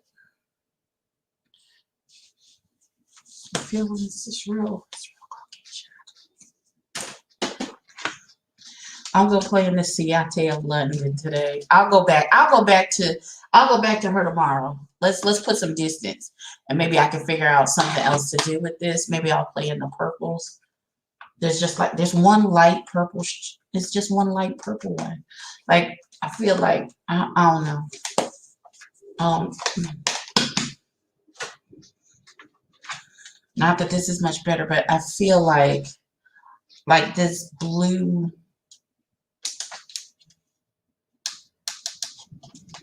I feel this is real. I'm gonna play in the Ciate of London today. I'll go back to her tomorrow. Let's put some distance, and maybe I can figure out something else to do with this. Maybe I'll play in the purples. There's one light purple. It's just one light purple one. Like I feel like I don't know. Not that this is much better, but I feel like this blue.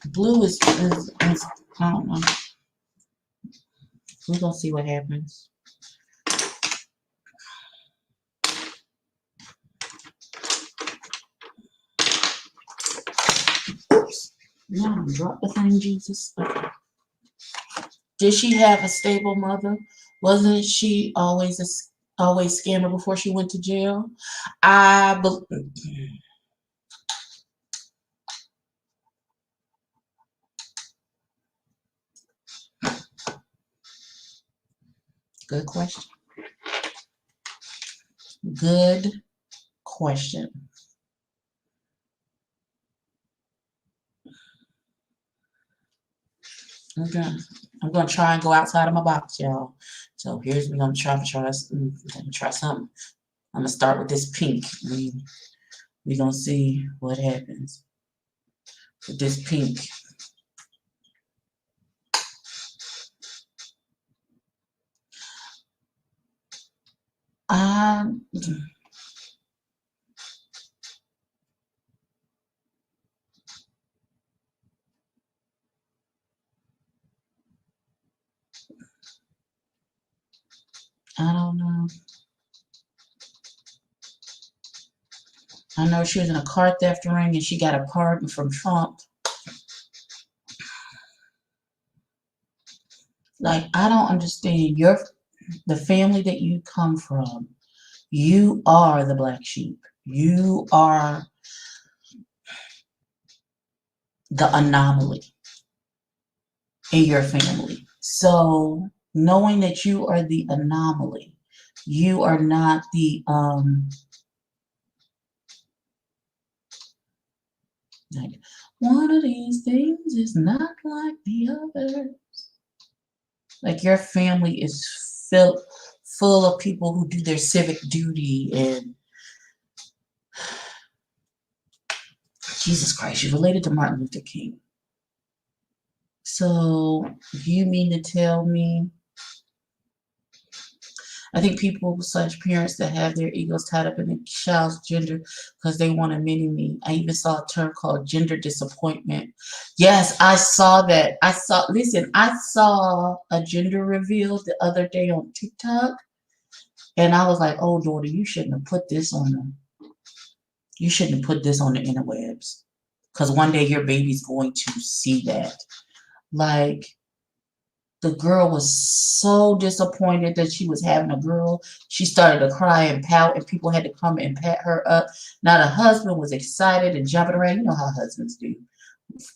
Blue is I don't know. We're gonna see what happens. Oops. No, drop the thing, Jesus. Okay. Did she have a stable mother? Wasn't she always scammer before she went to jail? Good question. Good question. Okay. I'm gonna try and go outside of my box, y'all. So here's we're gonna try something. I'm gonna start with this pink. We're gonna see what happens with this pink. I don't know. I know she was in a car theft ring and she got a pardon from Trump. Like, I don't understand. The family that you come from, you are the black sheep. You are the anomaly in your family. So knowing that you are the anomaly, you are not the like one of these things is not like the others. Like your family is full of people who do their civic duty and Jesus Christ, you're related to Martin Luther King. So you mean to tell me? I think people such parents that have their egos tied up in a child's gender because they want a mini-me. I even saw a term called gender disappointment. Yes, I saw that. I saw a gender reveal the other day on TikTok. And I was like, oh, daughter, you shouldn't have put this on the interwebs. Because one day your baby's going to see that. Like, the girl was so disappointed that she was having a girl. She started to cry and pout, and people had to come and pat her up. Now, the husband was excited and jumping around. You know how husbands do,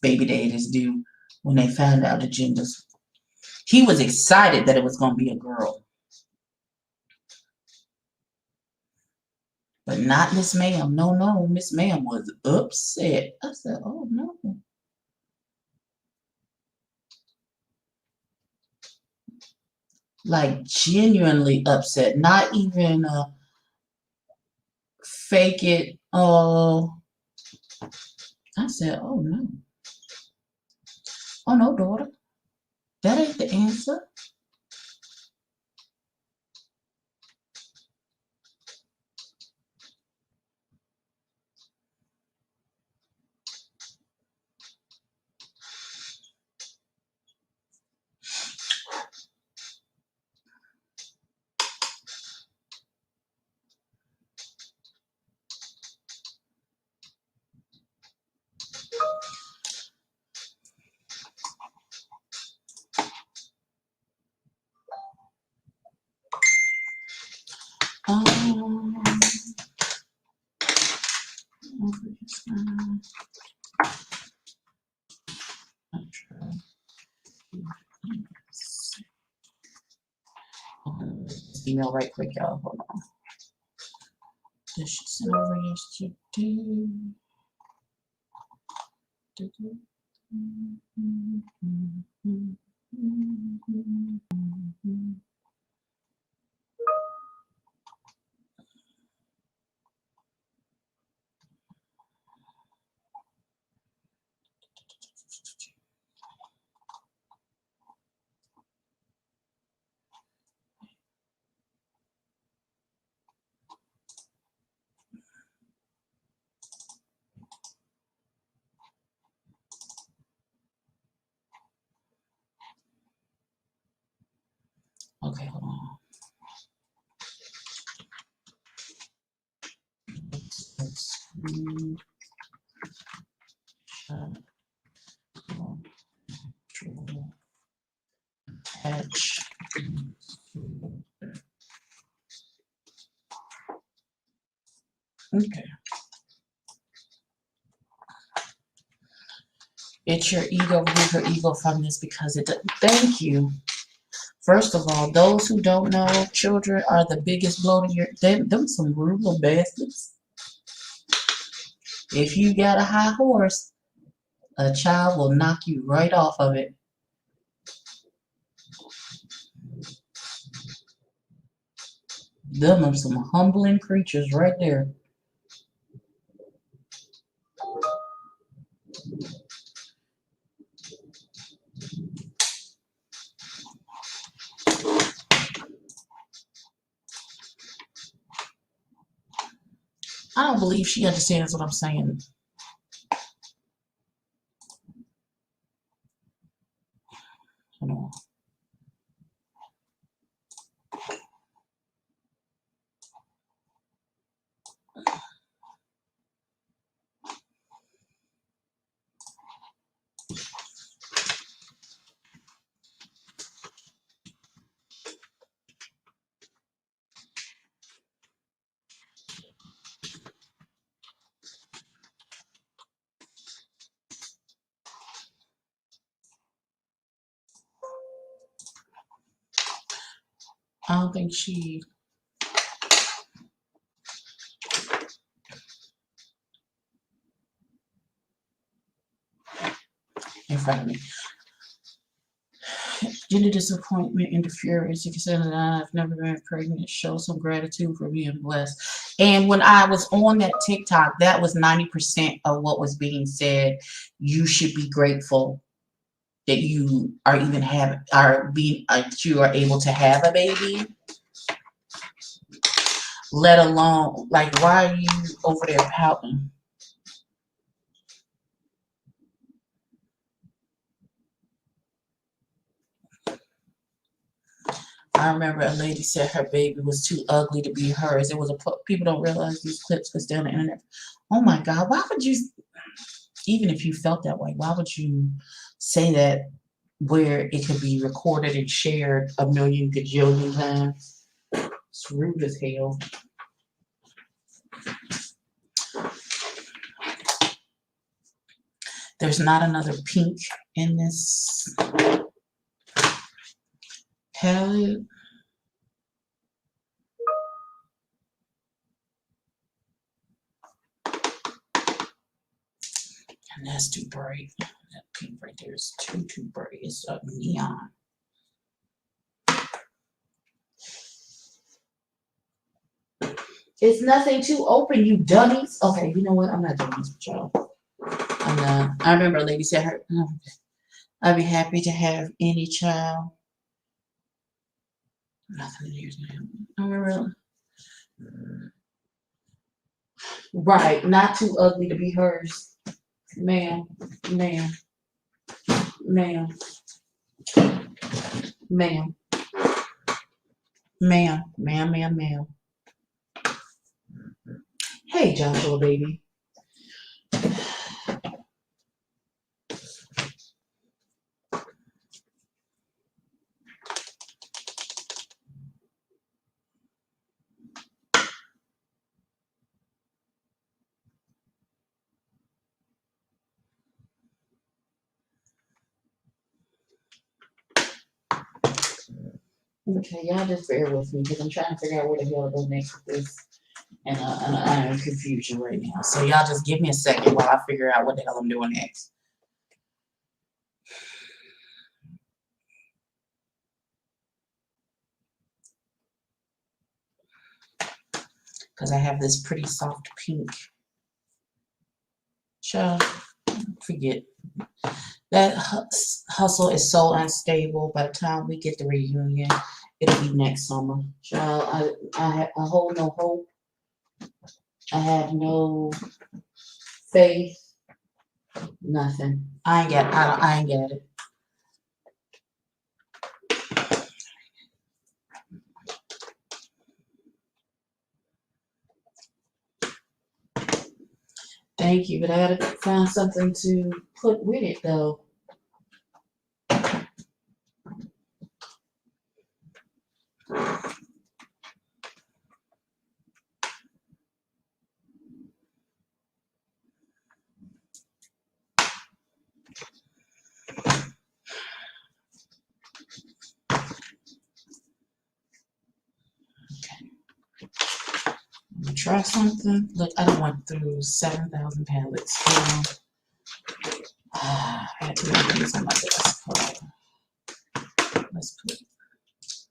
baby daddies do, when they found out the genders. He was excited that it was going to be a girl. But not Miss Ma'am. No, Miss Ma'am was upset. I said, oh, no. Like, genuinely upset. Not even fake it. Oh, I said, oh, no. Oh, no, daughter. That ain't the answer. email right quick, y'all. Hold on. This she sent over yesterday. Okay, hold on. Let's patch. Okay. It's your ego, remove your ego from this because it doesn't. Thank you. First of all, those who don't know, children are the biggest blow to your. Them some brutal bastards. If you got a high horse, a child will knock you right off of it. Them are some humbling creatures right there. I don't believe she understands what I'm saying. Hold on. I don't think she. In front of me. Due to disappointment, interference, you can say that I've never been pregnant. Show some gratitude for being blessed. And when I was on that TikTok, that was 90% of what was being said. You should be grateful that you are even that you are able to have a baby. Let alone, like, why are you over there pouting? I remember a lady said her baby was too ugly to be hers. It was people don't realize these clips because they're on the internet. Oh my God, why would you, even if you felt that way, why would you say that where it could be recorded and shared a million gajillion times? It's rude as hell. There's not another pink in this palette. And that's too bright. That pink right there is too bright. It's a neon. It's nothing to open, you dummies. Okay, you know what? I'm not doing this with y'all. I'm not. I remember a lady said her, I'd be happy to have any child. Nothing to use now. I remember. Right, not too ugly to be hers. Ma'am, ma'am, ma'am, ma'am, ma'am. Hey, Joshua, baby. Okay, y'all just bear with me because I'm trying to figure out where the hell to go next with this. And I'm in confusion right now. So y'all just give me a second while I figure out what the hell I'm doing next. Because I have this pretty soft pink. Child, forget. That hustle is so unstable. By the time we get the reunion, it'll be next summer. Child, I hold no hope. I have no faith. Nothing. I ain't get it. Thank you, but I gotta find something to put with it though. Try something. Look, I done went through 7,000 palettes. I had to do these on my desk. Hold on. Let's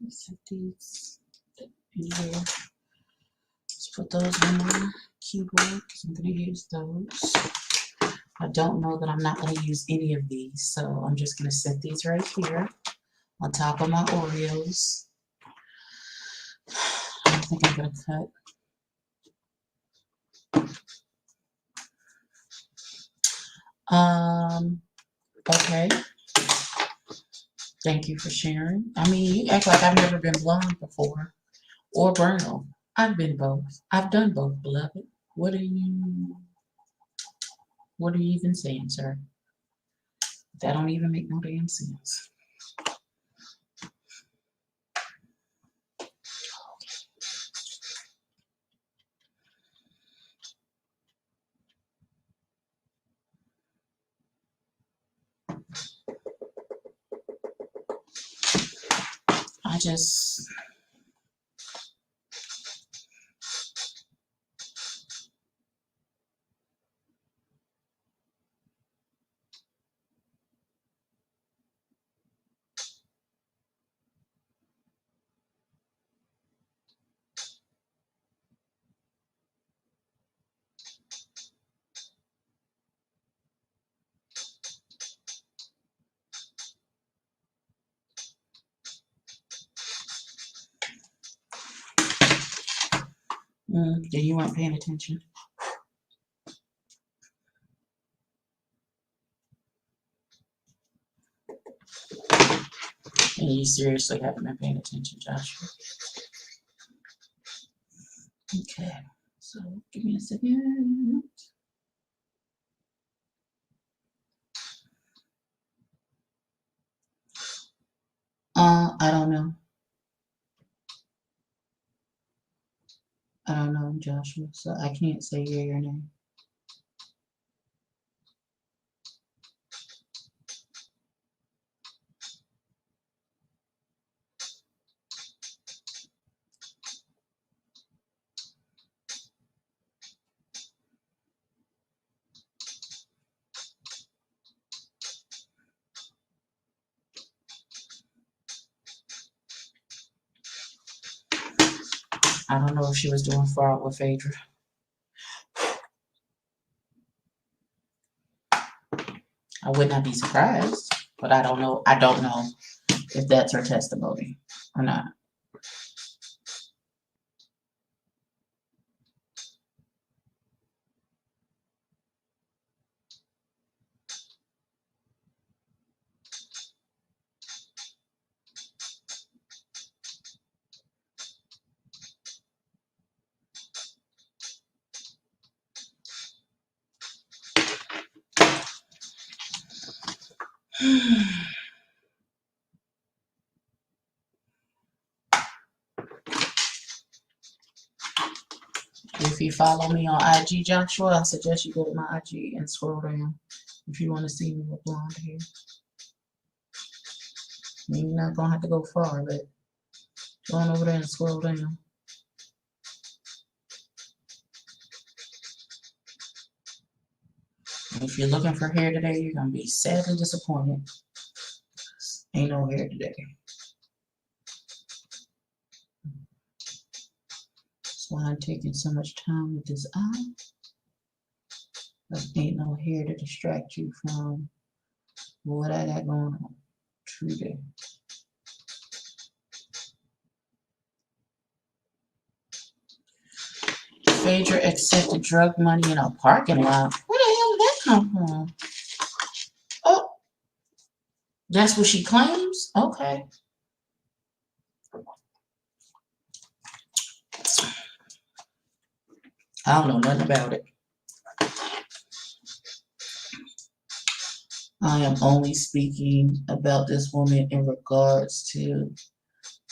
set these in here. Let's put those on my keyboard because I'm going to use those. I don't know that I'm not going to use any of these, so I'm just going to set these right here on top of my Oreos. I don't think I'm going to cut. Okay. Thank you for sharing. I mean, you act like I've never been blonde before or brown. I've been both. I've done both, beloved. What are you even saying, sir? That don't even make no damn sense. I just yeah, you weren't paying attention. And you seriously haven't been paying attention, Joshua. Okay, so give me a second. I don't know. I don't know, Joshua, so I can't say your name. I don't know if she was doing far out with Phaedra. I would not be surprised, but I don't know. I don't know if that's her testimony or not. If you follow me on IG, Joshua, I suggest you go to my IG and scroll down if you want to see me with blonde hair. You're not gonna have to go far, but Go on over there and scroll down. If you're looking for hair today, you're gonna be sadly disappointed. Ain't no hair today. That's why I'm taking so much time with this eye. There ain't no hair to distract you from what I got going on today. Phaedra accepted drug money in a parking lot. Where the hell did that come from? Oh, that's what she claims? Okay. I don't know nothing about it. I am only speaking about this woman in regards to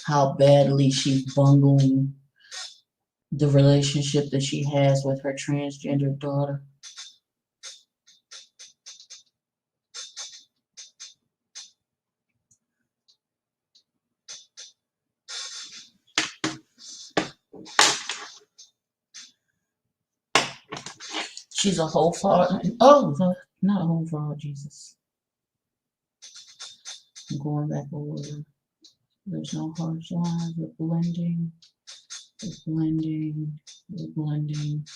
how badly she's bungling the relationship that she has with her transgender daughter. She's a whole fraud. Oh, not a whole fraud, Jesus. I'm going back over. There's no harsh lines. We're blending. We're blending. We're blending.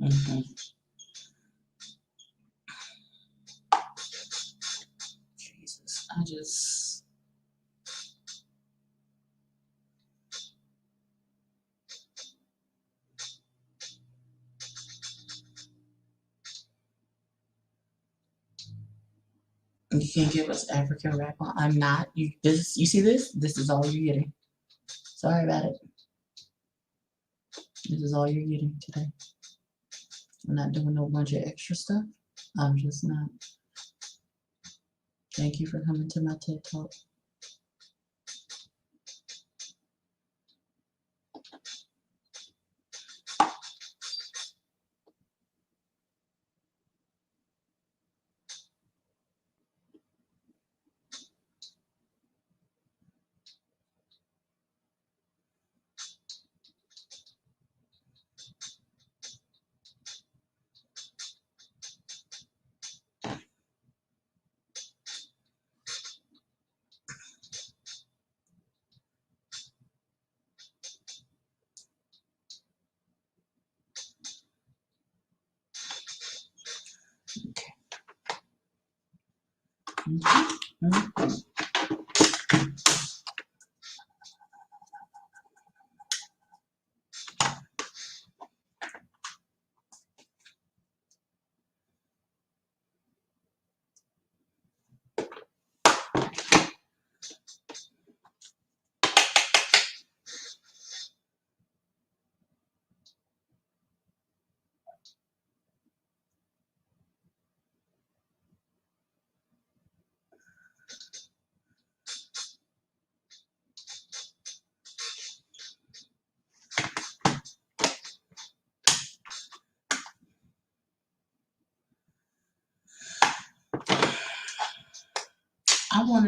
Mm-hmm. Jesus, I just. You can't give us African rap. I'm not. You this. You see this? This is all you're getting. Sorry about it. This is all you're getting today. I'm not doing no bunch of extra stuff. I'm just not. Thank you for coming to my TED Talk.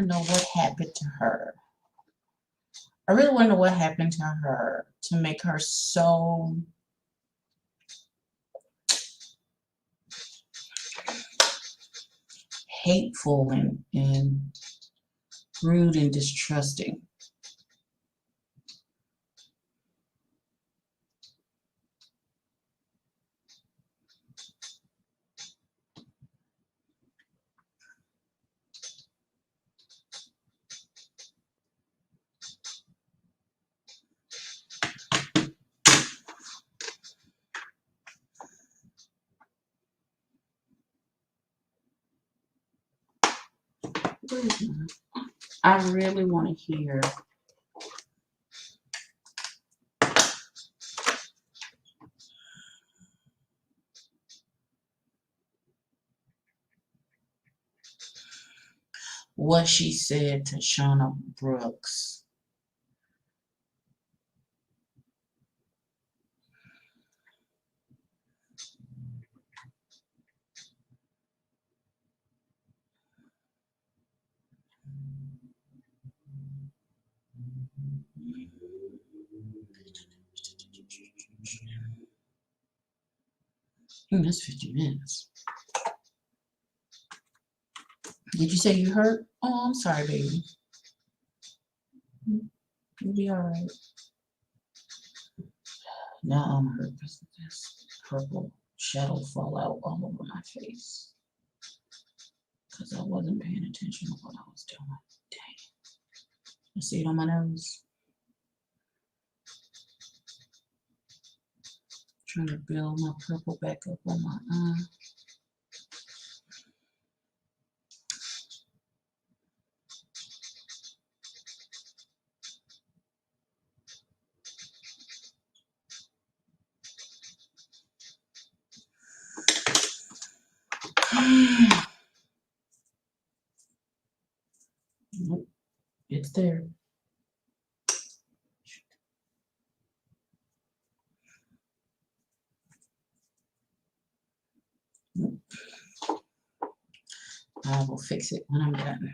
to know what happened to her. I really want to know what happened to her to make her so hateful and rude and distrusting. I really want to hear what she said to Shauna Brooks. That's 50 minutes. Did you say you hurt? Oh, I'm sorry, baby. You'll be all right. Now I'm hurt because of this purple shadow fallout all over my face. Because I wasn't paying attention to what I was doing. Dang. You see it on my nose? Trying to build my purple back up on my eye. Nope, it's there. Nope. I will fix it when I'm done.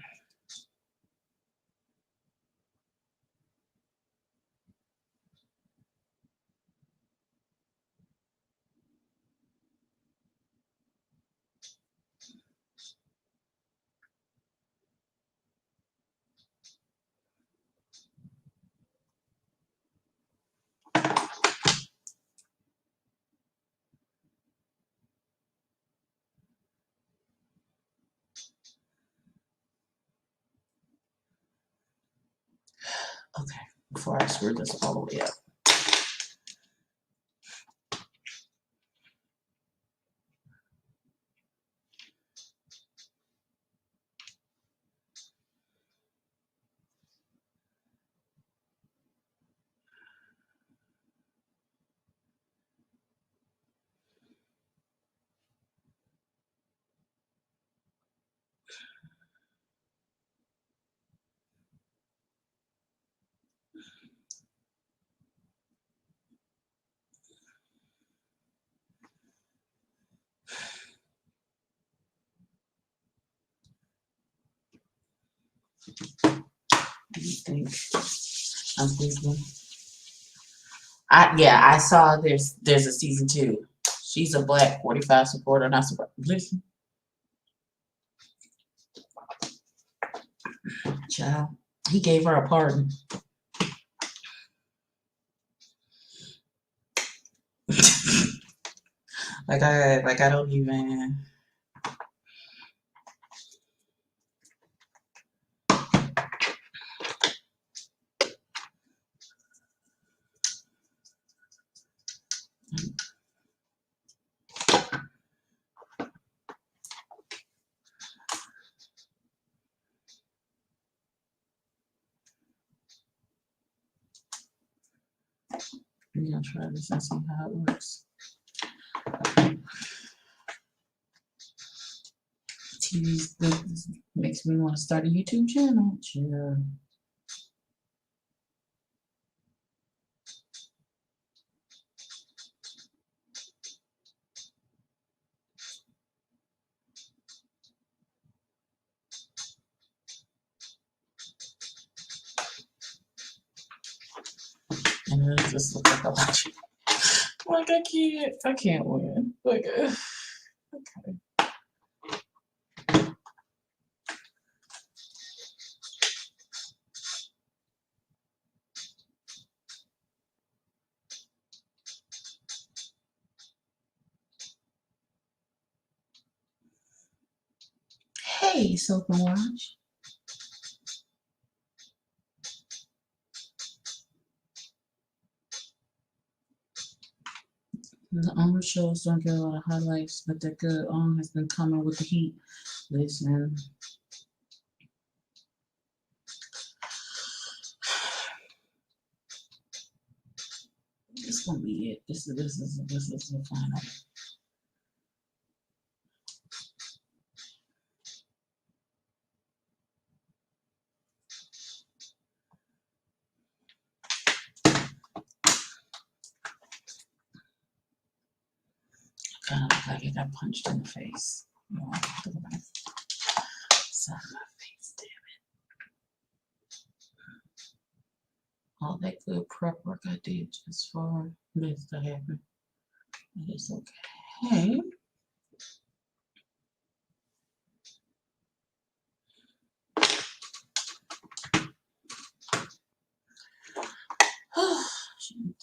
Okay, before I screw this all the way up. What do you think? I'm thinking. I saw there's a season 2. She's a black 45 supporter, not surprised. Listen, child, he gave her a pardon. like I don't even. We're gonna try this and see how it works. This makes me want to start a YouTube channel. Yeah. And it just looks like a lot. Like I can't win. Like, okay. Hey, Soap and Wash. The armor shows don't get a lot of highlights, but the good arm has been coming with the heat. Listen. This is gonna be it. This is the final. Kind of look like it got punched in the face. You know, look at my side of my face, damn it. All that good prep work I did just for this to happen. It is okay.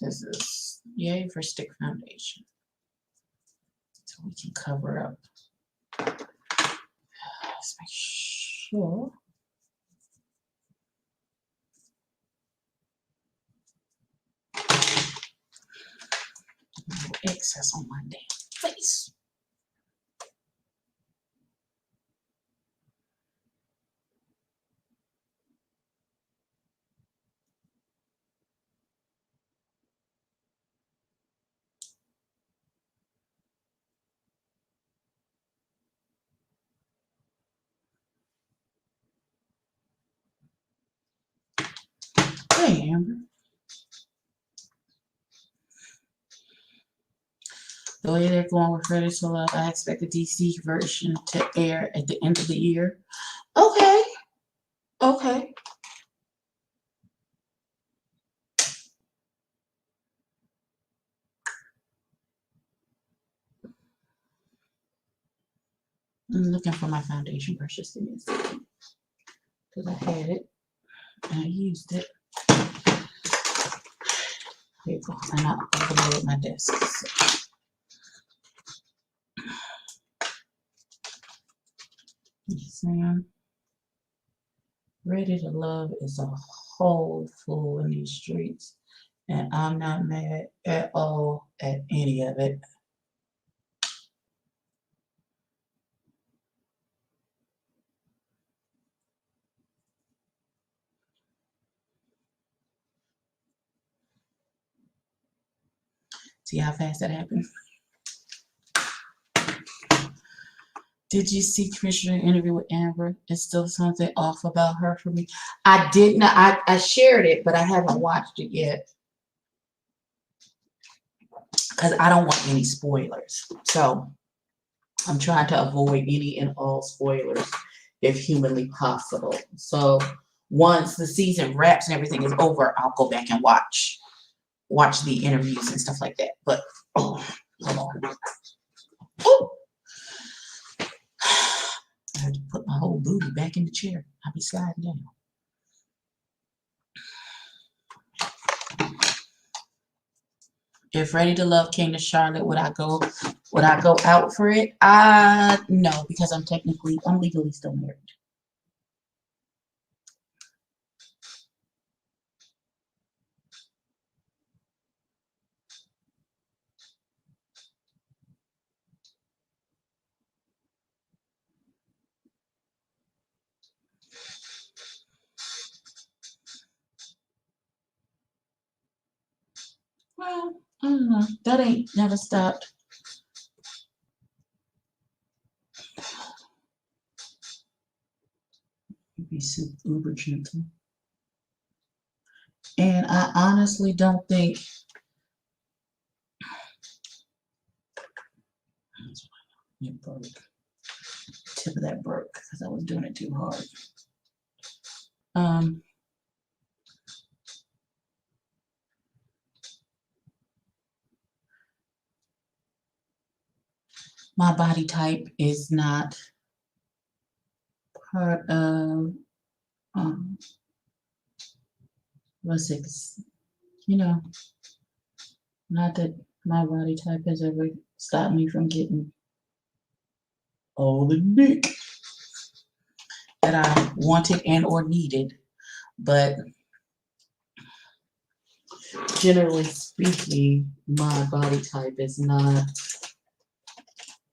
This is yay for stick foundation. So we can cover up. Let's make sure. No excess on my damn face. Hey, Amber. The way they're going with Ready to Love, I expect the DC version to air at the end of the year. Okay. Okay. I'm looking for my foundation brush just in this because I had it and I used it. There you go. And I overloaded my desk. So. Yes, ma'am. Ready to Love is a whole fool in these streets, and I'm not mad at all at any of it. See how fast that happened? Did you see Commissioner's interview with Amber? Is still something off about her for me? I did not. I shared it, but I haven't watched it yet because I don't want any spoilers. So I'm trying to avoid any and all spoilers if humanly possible. So once the season wraps and everything is over, I'll go back and watch the interviews and stuff like that. But oh, hold on. Oh. I had to put my whole booty back in the chair. I'll be sliding down. If Ready to Love came to Charlotte, would I go out for it? No, because I'm legally still married. Well, I don't know. That ain't never stopped. Be super uber gentle. And I honestly don't think it broke. Tip of that broke because I was doing it too hard. my body type is not part of um what's it, you know, not that my body type has ever stopped me from getting all the dick that I wanted and or needed. But generally speaking, my body type is not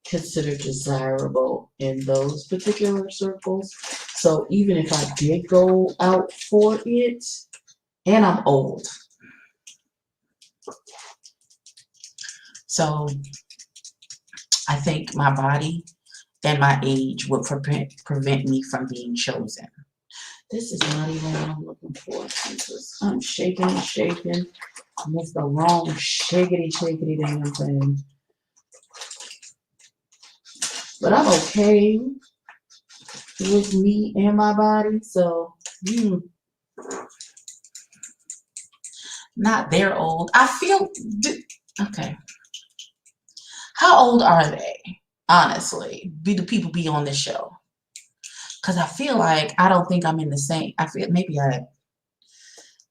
considered desirable in those particular circles. So even if I did go out for it, and I'm old, so I think my body and my age would prevent me from being chosen. This is not even what I'm looking for. I'm shaking and shaking. And it's the wrong shakety damn thing. But I'm okay with me and my body, so not they're old. I feel okay. How old are they? Honestly, be the people be on this show? Because I feel like I don't think I'm in the same. I feel maybe I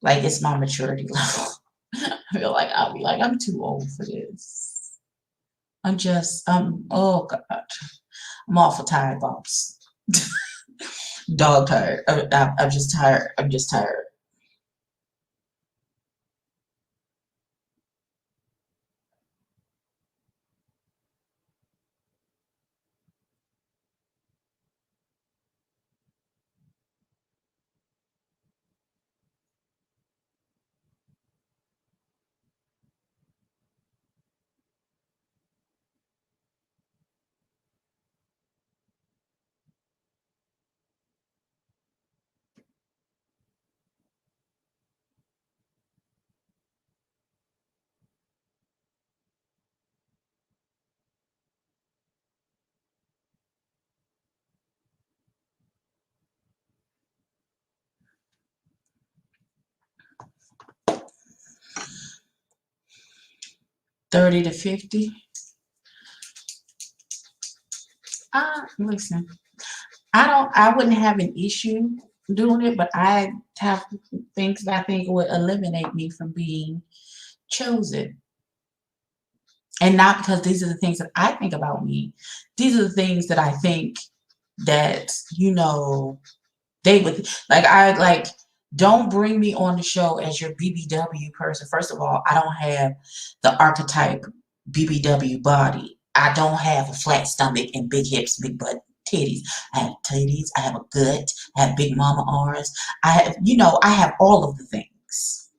like it's my maturity level. I feel like I'll be like I'm too old for this. Oh God, I'm awful tired, Bobs. Dog tired. I'm just tired. I'm just tired. 30 to 50. Listen. I wouldn't have an issue doing it, but I have things that I think would eliminate me from being chosen. And not because these are the things that I think about me. These are the things that I think that, they would like don't bring me on the show as your BBW person. First of all, I don't have the archetype BBW body. I don't have a flat stomach and big hips, big butt, titties. I have titties, I have a gut, I have big mama arms. I have all of the things.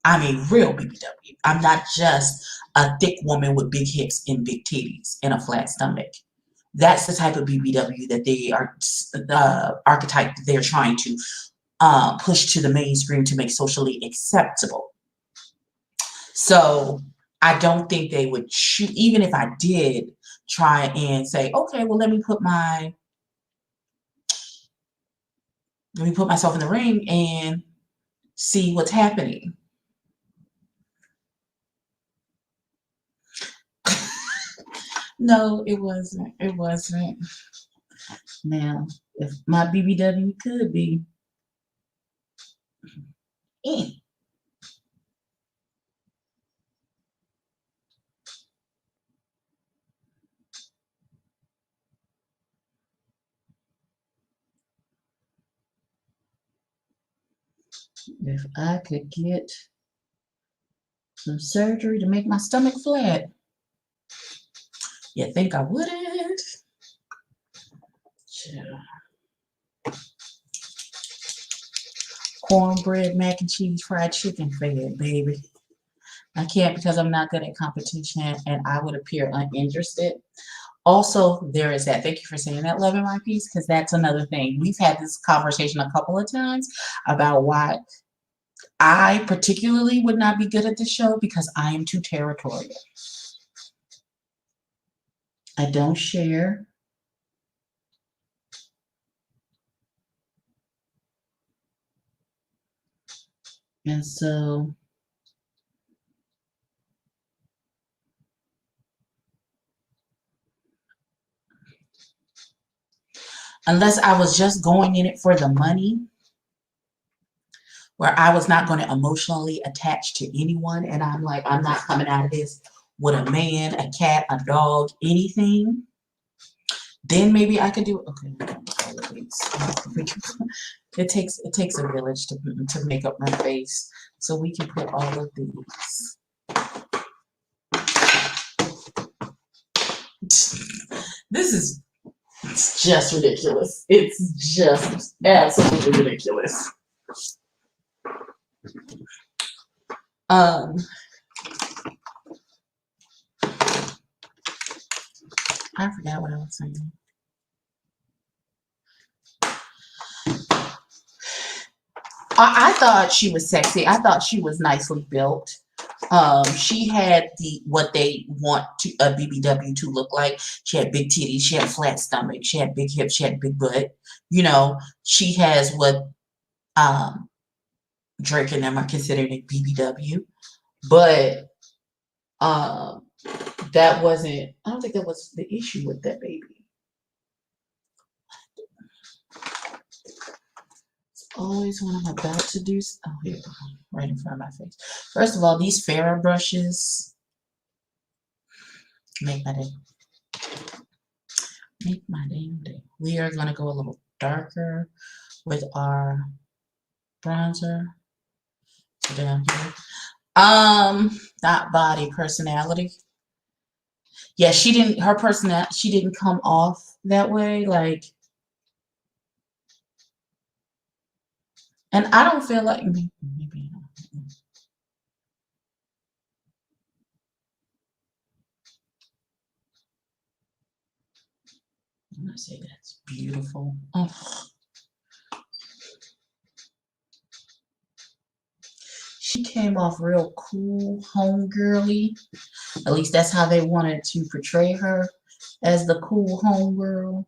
I'm a real BBW. I'm not just a thick woman with big hips and big titties and a flat stomach. That's the type of BBW that they are, the archetype that they're trying to push to the mainstream to make socially acceptable. So I don't think they would shoot, even if I did try and say, okay, well, let me put myself in the ring and see what's happening. No, it wasn't. It wasn't. Now, if my BBW could be, eh, if I could get some surgery to make my stomach flat, you think I wouldn't? Sure. Cornbread, mac and cheese, fried chicken fed, baby. I can't because I'm not good at competition and I would appear uninterested. Also, there is that. Thank you for saying that, Love in My Piece, because that's another thing. We've had this conversation a couple of times about why I particularly would not be good at this show because I am too territorial. I don't share. And so unless I was just going in it for the money, where I was not going to emotionally attach to anyone. And I'm like, I'm not coming out of this with a man, a cat, a dog, anything. Then maybe I could do okay. It takes a village to make up my face, so we can put all of these. This is just ridiculous. It's just absolutely ridiculous. I forgot what I was saying. I thought she was sexy. I thought she was nicely built. She had what they want a BBW to look like. She had big titties. She had a flat stomach. She had big hips. She had a big butt. You know, she has what Drake and them are considered a BBW. But that wasn't. I don't think that was the issue with that baby. Always when I'm about to do, oh here, right in front of my face. First of all, these Farrah brushes make my day. Make my damn day. We are gonna go a little darker with our bronzer. So down here. Not body, personality. Yeah, she didn't. Her personality. She didn't come off that way. Like. And I don't feel like maybe I'm gonna say that's beautiful. Oh. She came off real cool, homegirly. At least that's how they wanted to portray her, as the cool homegirl.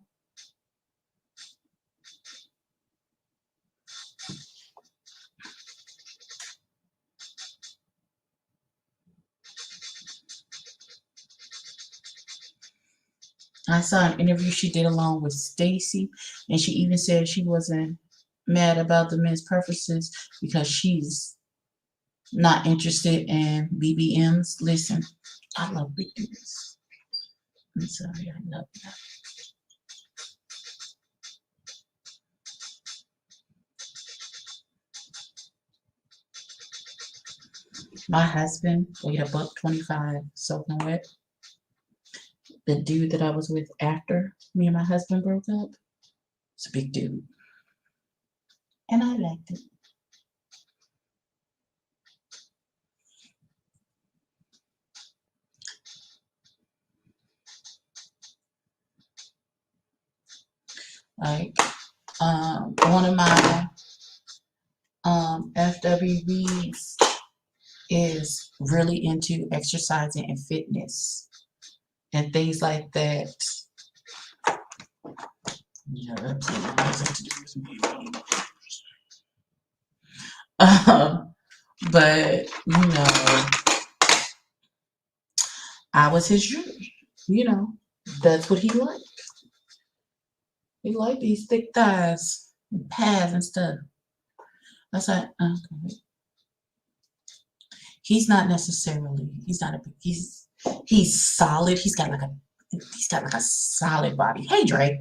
I saw an interview she did along with Stacy, and she even said she wasn't mad about the men's preferences because she's not interested in BBMs. Listen, I love big dudes. I'm sorry, I love that. My husband weighed $125 soaking wet. The dude that I was with after me and my husband broke up, it's a big dude. And I liked it. Like, one of my FWBs is really into exercising and fitness and things like that. Yeah, that's what has to do with me. But you know, I was his judge. You know, that's what he liked. He liked these thick thighs and pads and stuff. I was like, okay. He's not necessarily. He's not a. He's solid. He's got like a solid body. Hey, Dre.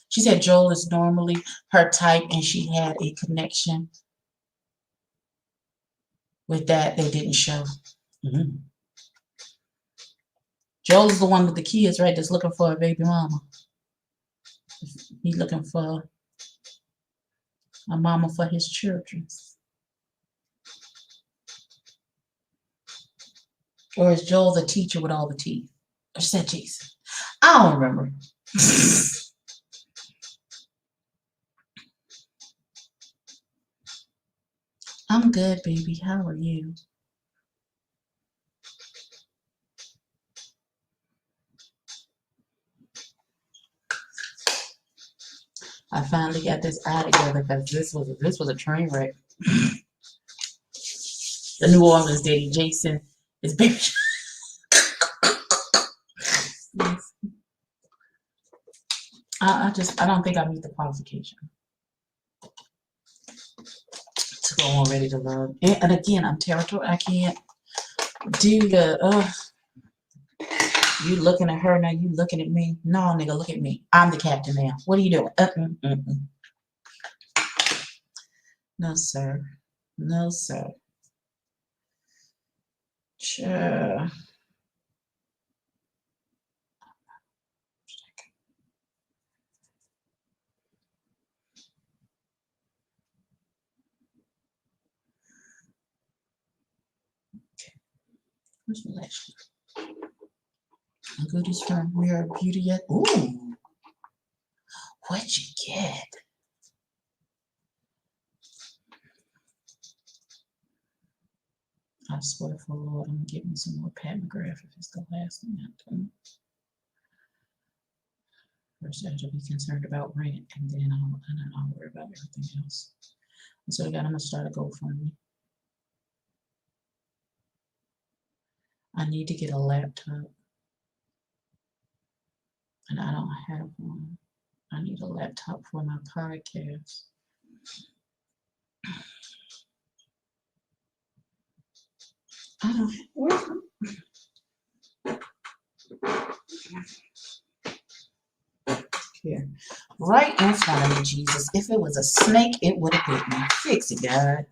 She said Joel is normally her type, and she had a connection with that. They didn't show. Mm-hmm. Joel's the one with the kids, right? That's looking for a baby mama. He's looking for a mama for his children. Or is Joel the teacher with all the teeth? Or said Jason? I don't remember. I'm good, baby. How are you? I finally got this eye together because this was a train wreck. The New Orleans Daddy Jason is baby. I don't think I meet the qualification to go on Ready to Love. And again, I'm territorial. I can't do the, you looking at her now, you looking at me. No, nigga, look at me. I'm the captain now. What are you doing? No, sir. No, sir. Sure. Where's my last one? Goodies from Mirror Beauty yet? Ooh. What'd you get? I swear for the Lord, I'm gonna get me some more Pat McGrath if it's the last thing I do. First, I have to be concerned about rent, and then I'll worry about everything else. And so again, I'm gonna start a GoFundMe. I need to get a laptop, and I don't have one. I need a laptop for my podcast. I don't. Where's here? Right in front of me, Jesus. If it was a snake, it would have bit me. Fix it, God.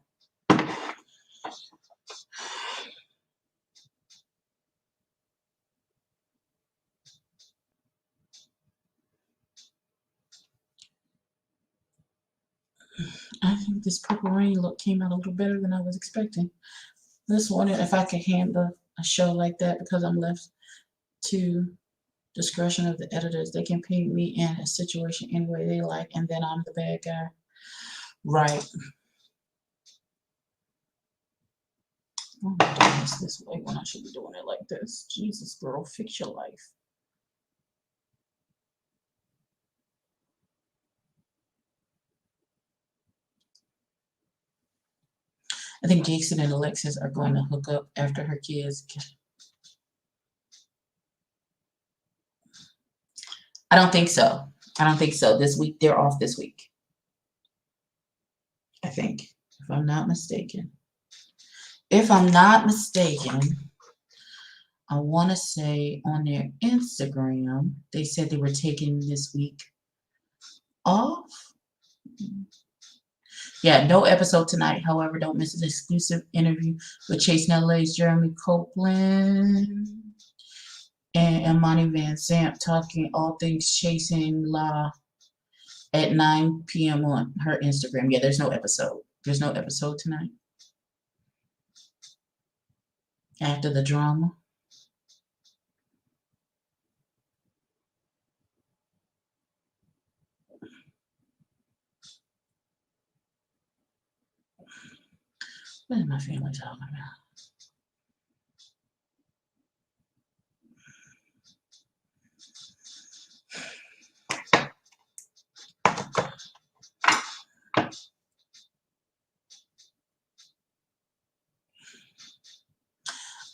I think this Purple Rain look came out a little better than I was expecting. Just wondering if I could handle a show like that because I'm left to discretion of the editors. They can paint me in a situation any way they like, and then I'm the bad guy. Right. Why am I doing this way when I should be doing it like this? Jesus, girl, fix your life. I think Jason and Alexis are going to hook up after her kids. I don't think so. I don't think so. This week, they're off this week. I think, if I'm not mistaken. If I'm not mistaken, I want to say on their Instagram, they said they were taking this week off. Yeah, no episode tonight. However, don't miss an exclusive interview with Chase LA's Jeremy Copeland and Imani Van Zant talking all things chasing La at 9 p.m. on her Instagram. Yeah, there's no episode. There's no episode tonight. After the drama. What is my family talking about?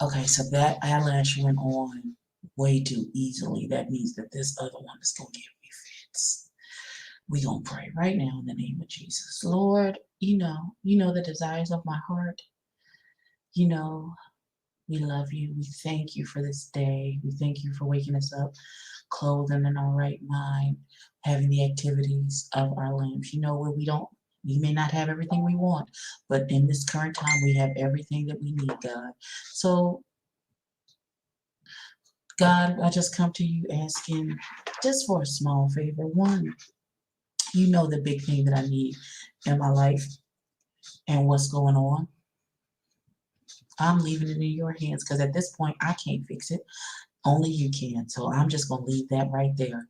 Okay, so that eyelash went on way too easily. That means that this other one is going to give me fits. We're going to pray right now in the name of Jesus. Lord, you know the desires of my heart. You know, we love you. We thank you for this day. We thank you for waking us up, clothing in our right mind, having the activities of our limbs. You know, where we may not have everything we want, but in this current time, we have everything that we need, God. So, God, I just come to you asking just for a small favor. One, you know the big thing that I need in my life and what's going on. I'm leaving it in your hands because at this point, I can't fix it. Only you can. So I'm just going to leave that right there.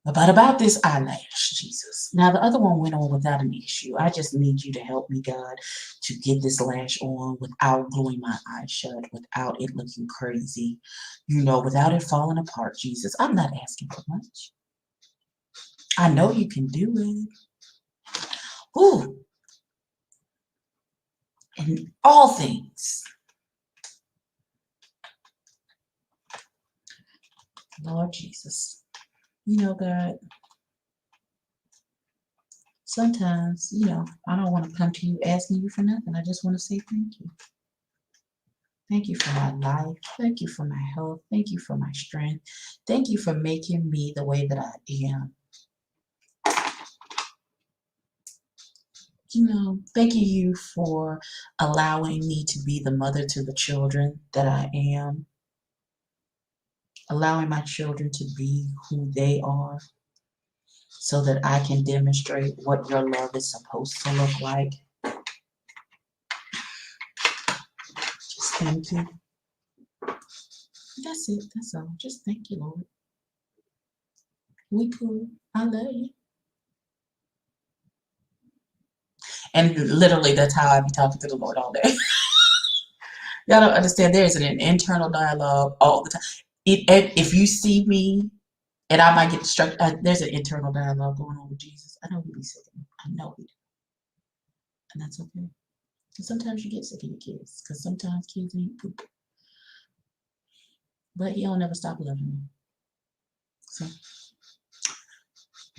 But about this eyelash, Jesus. Now, the other one went on without an issue. I just need you to help me, God, to get this lash on without gluing my eyes shut, without it looking crazy, without it falling apart, Jesus. I'm not asking for much. I know you can do it. Ooh. In all things, Lord Jesus. You know, God, sometimes, you know, I don't want to come to you asking you for nothing. I just want to say thank you. Thank you for my life. Thank you for my health. Thank you for my strength. Thank you for making me the way that I am. You know, thanking you for allowing me to be the mother to the children that I am, allowing my children to be who they are so that I can demonstrate what your love is supposed to look like. Just thank you. That's it. That's all. Just thank you, Lord. We cool. I love you. And literally, that's how I be talking to the Lord all day. Y'all don't understand. There is an internal dialogue all the time. If you see me, and I might get distracted, there's an internal dialogue going on with Jesus. I know he be sick of me. I know he do. And that's okay. And sometimes you get sick of your kids, because sometimes kids ain't poop. But he don't never stop loving me. So,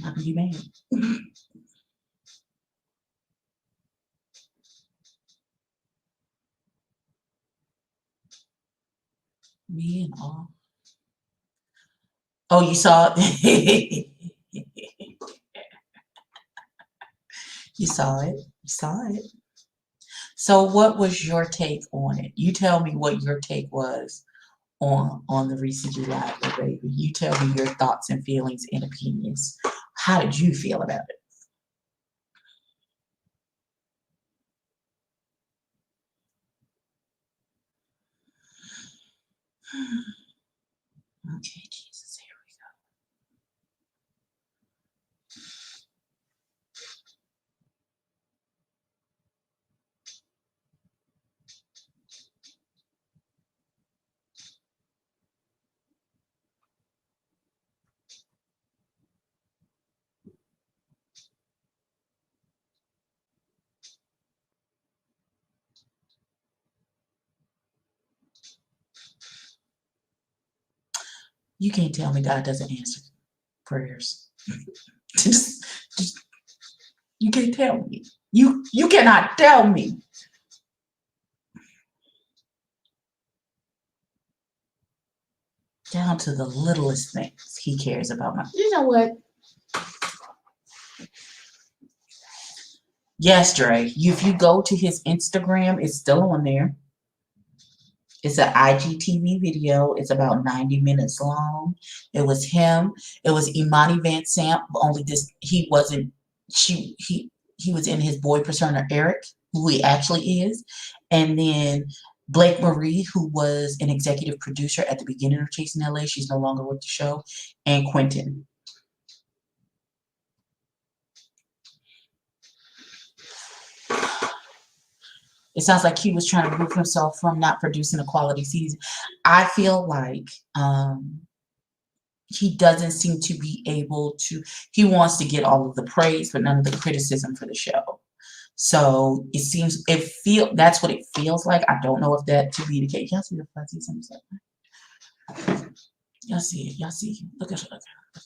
how can you mad? Me and all. Oh, you saw it? You saw it. You saw it. So what was your take on it? You tell me what your take was on the recent July, baby. You tell me your thoughts and feelings and opinions. How did you feel about it? Okay, Jesus, here we go. You can't tell me God doesn't answer prayers. just, just, you can't tell me. You cannot tell me. Down to the littlest things he cares about. You know what? Yes, Dre. If you go to his Instagram, it's still on there. It's an IGTV video. It's about 90 minutes long. It was him. It was Imani Van Sant. Only this, he wasn't. He was in his boy persona Eric, who he actually is, and then Blake Marie, who was an executive producer at the beginning of Chasing LA. She's no longer with the show, and Quentin. It sounds like he was trying to remove himself from not producing a quality season. I feel like he doesn't seem to be able to, he wants to get all of the praise, but none of the criticism for the show. So it seems, that's what it feels like. I don't know if that to be the case. Y'all see the fuzzies on the side? Y'all see it. Y'all see it. Look at it. Look at it. Look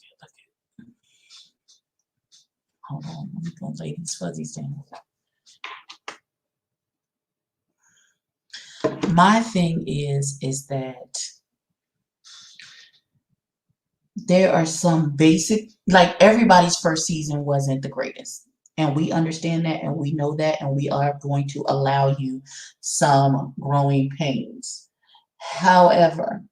at it. Hold on. Let me go lay these fuzzies down. My thing is that there are some basic, like everybody's first season wasn't the greatest. And we understand that and we know that, and we are going to allow you some growing pains. However,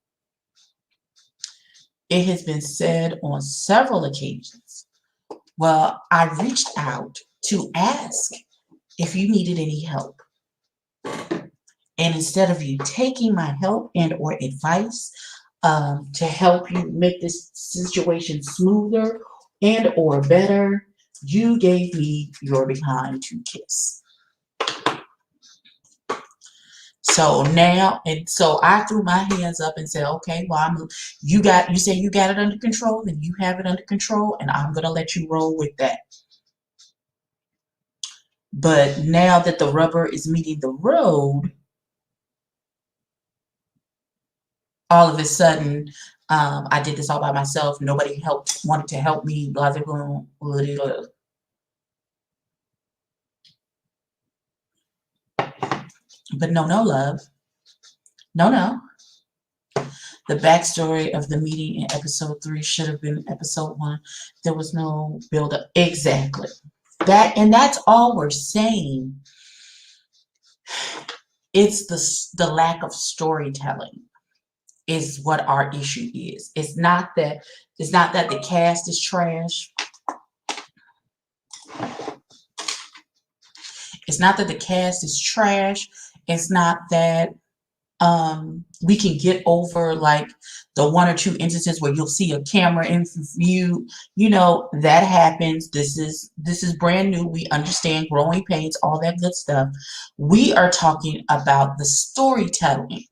it has been said on several occasions, well, I reached out to ask if you needed any help. And instead of you taking my help and or advice to help you make this situation smoother and or better, you gave me your behind to kiss. So now, and so I threw my hands up and said, okay, well, you say you got it under control, then you have it under control, and I'm gonna let you roll with that. But now that the rubber is meeting the road, all of a sudden, I did this all by myself. Nobody wanted to help me. Blah, blah, blah, blah, blah. But no, love. No. The backstory of the meeting in episode 3 should have been episode 1. There was no build up. Exactly. That's all we're saying. It's the lack of storytelling is what our issue is. It's not that the cast is trash. It's not that the cast is trash. It's not that we can get over like the 1 or 2 instances where you'll see a camera in view. You know, that happens. This is brand new. We understand growing pains, all that good stuff. We are talking about the storytelling.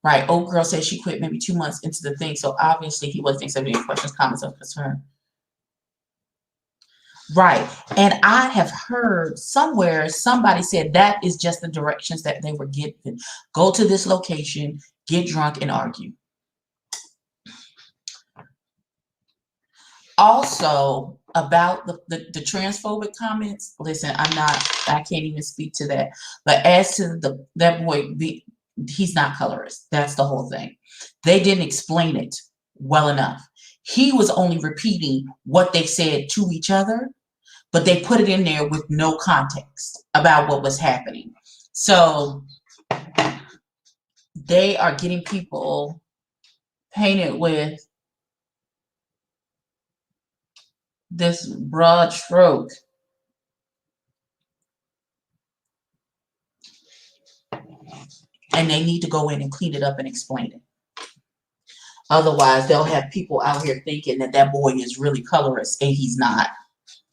Right. Old girl said she quit maybe 2 months into the thing. So obviously he wasn't accepting any questions, comments, or concern. Right. And I have heard somewhere somebody said that is just the directions that they were given. Go to this location, get drunk, and argue. Also, about the transphobic comments, listen, I can't even speak to that. But as to that boy, he's not colorist. That's the whole thing. They didn't explain it well enough. He was only repeating what they said to each other, but they put it in there with no context about what was happening. So they are getting people painted with this broad stroke. And they need to go in and clean it up and explain it. Otherwise, they'll have people out here thinking that boy is really colorist, and he's not.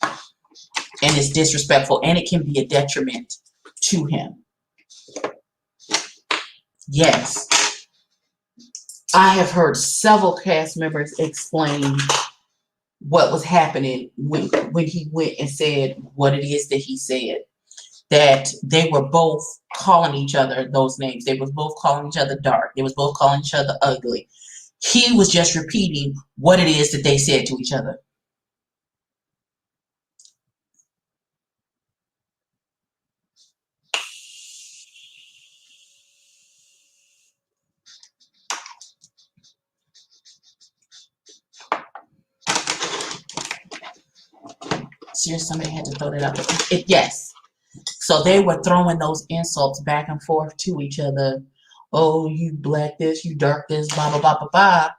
And it's disrespectful, and it can be a detriment to him. Yes. I have heard several cast members explain what was happening when he went and said what it is that he said. That they were both calling each other those names. They were both calling each other dark. They was both calling each other ugly. He was just repeating what it is that they said to each other. Seriously, somebody had to throw that out. Yes. So they were throwing those insults back and forth to each other. Oh, you black this, you dark this, blah, blah, blah, blah, blah.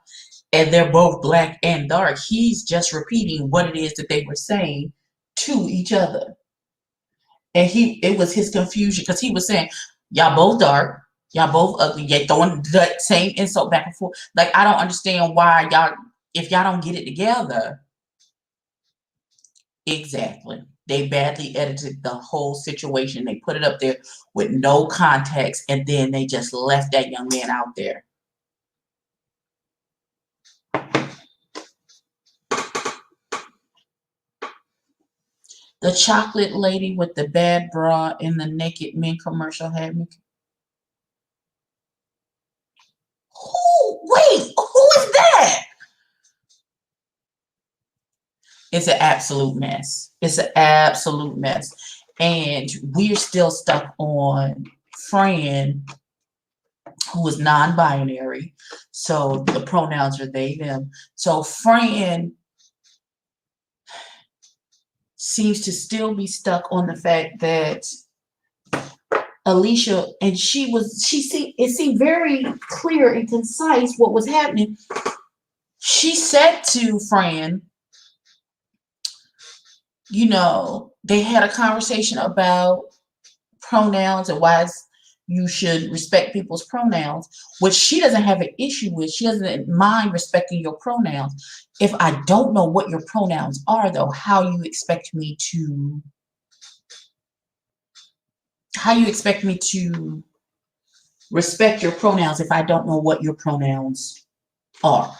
And they're both black and dark. He's just repeating what it is that they were saying to each other. And it was his confusion because he was saying, y'all both dark, y'all both ugly, yet throwing that same insult back and forth. Like, I don't understand why if y'all don't get it together. Exactly. They badly edited the whole situation. They put it up there with no context, and then they just left that young man out there. The chocolate lady with the bad bra in the Naked Men commercial had me. Wait, who is that? It's an absolute mess. It's an absolute mess. And we're still stuck on Fran, who is non-binary. So the pronouns are they, them. So Fran seems to still be stuck on the fact that Alicia, and it seemed very clear and concise what was happening. She said to Fran, you know, they had a conversation about pronouns and why you should respect people's pronouns, which she doesn't have an issue with. She doesn't mind respecting your pronouns. If I don't know what your pronouns are, though, how you expect me to respect your pronouns if I don't know what your pronouns are?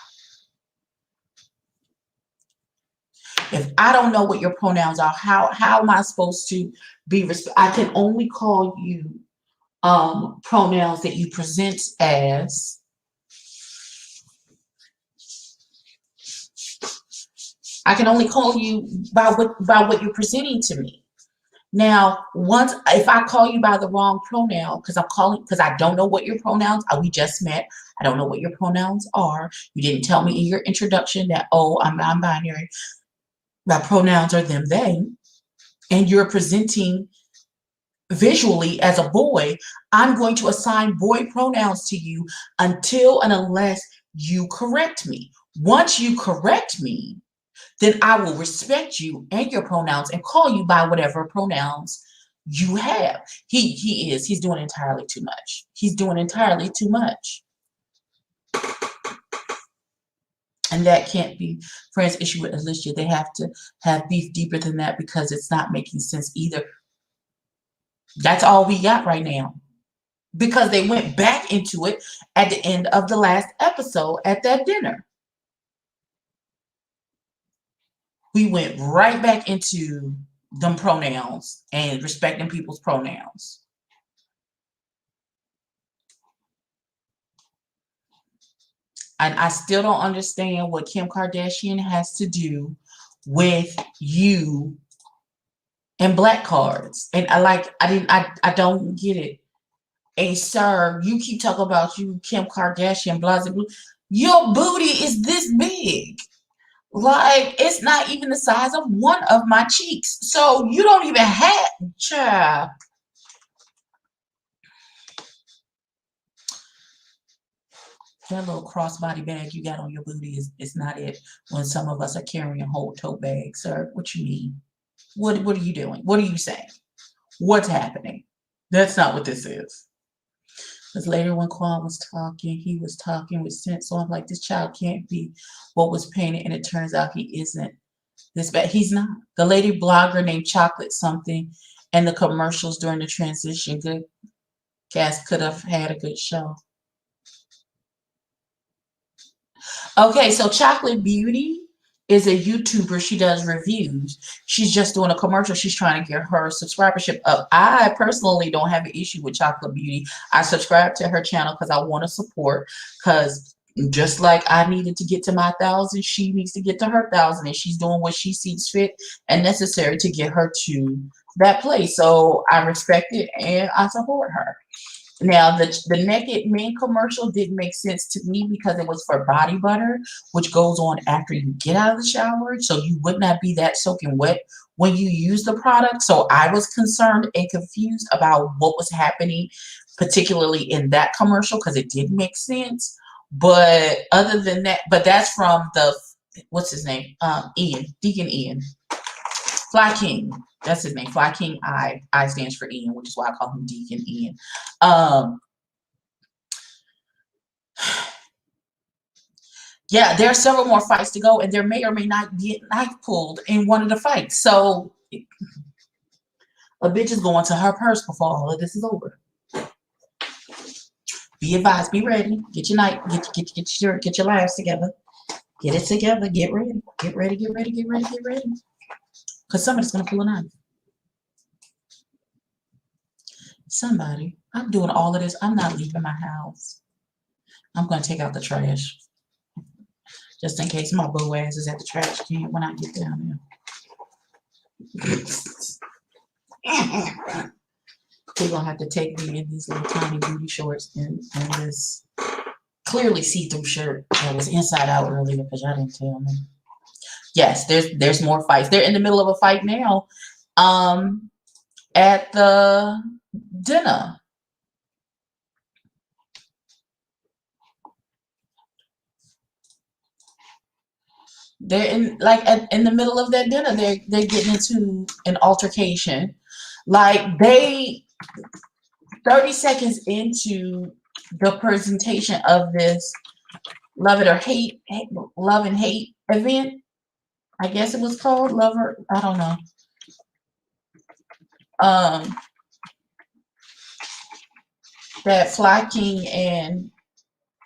If I don't know what your pronouns are, how am I supposed to be I can only call you pronouns that you present as. I can only call you by what you're presenting to me. Now, once if I call you by the wrong pronoun, because I don't know what your pronouns are, we just met. I don't know what your pronouns are. You didn't tell me in your introduction that, oh, I'm non-binary. My pronouns are them, they, and you're presenting visually as a boy, I'm going to assign boy pronouns to you until and unless you correct me. Once you correct me, then I will respect you and your pronouns and call you by whatever pronouns you have. He's doing entirely too much. He's doing entirely too much. And that can't be Fran's issue with Alicia. They have to have beef deeper than that because it's not making sense either. That's all we got right now. Because they went back into it at the end of the last episode at that dinner. We went right back into them pronouns and respecting people's pronouns. And I still don't understand what Kim Kardashian has to do with you and black cards. And I don't get it. Hey, sir, you keep talking about you, Kim Kardashian, blah, blah, blah. Your booty is this big. Like, it's not even the size of one of my cheeks. So you don't even have, child. That little crossbody bag you got on your booty is not it when some of us are carrying whole tote bags, sir. What you mean? What are you doing? What are you saying? What's happening? That's not what this is. Because later when Quan was talking, he was talking with sense. So I'm like, this child can't be what was painted. And it turns out he isn't this bad. He's not. The lady blogger named Chocolate something and the commercials during the transition, good cast could have had a good show. Okay, so Chocolate Beauty is a YouTuber. She does reviews. She's just doing a commercial. She's trying to get her subscribership up. I personally don't have an issue with Chocolate Beauty. I subscribe to her channel because I want to support, because just like I needed to get to my 1,000, she needs to get to her 1,000, and she's doing what she sees fit and necessary to get her to that place. So I respect it and I support her. Now, the Naked Men commercial didn't make sense to me because it was for body butter, which goes on after you get out of the shower. So you would not be that soaking wet when you use the product. So I was concerned and confused about what was happening, particularly in that commercial, because it didn't make sense. But other than that, but that's from the, what's his name? Ian, Deacon Ian. Fly King. That's his name. Fly King I. I stands for Ian, which is why I call him Deacon Ian. Yeah, there are several more fights to go, and there may or may not get knife pulled in one of the fights. So a bitch is going to her purse before all of this is over. Be advised, be ready. Get your knife, get your lives together. Get it together, get ready. Get ready, get ready, get ready, get ready. Because somebody's gonna pull a knife. Somebody. I'm doing all of this. I'm not leaving my house. I'm gonna take out the trash. Just in case my beau ass is at the trash can when I get down there. We're gonna have to take me in these little tiny booty shorts and this clearly see-through shirt that was inside out earlier because y'all didn't tell me. Yes, there's more fights. They're in the middle of a fight now. At the dinner. They're in in the middle of that dinner. They're getting into an altercation. Like 30 seconds into the presentation of this love it or hate, love and hate event. I guess it was called Lover. I don't know. That Fly King and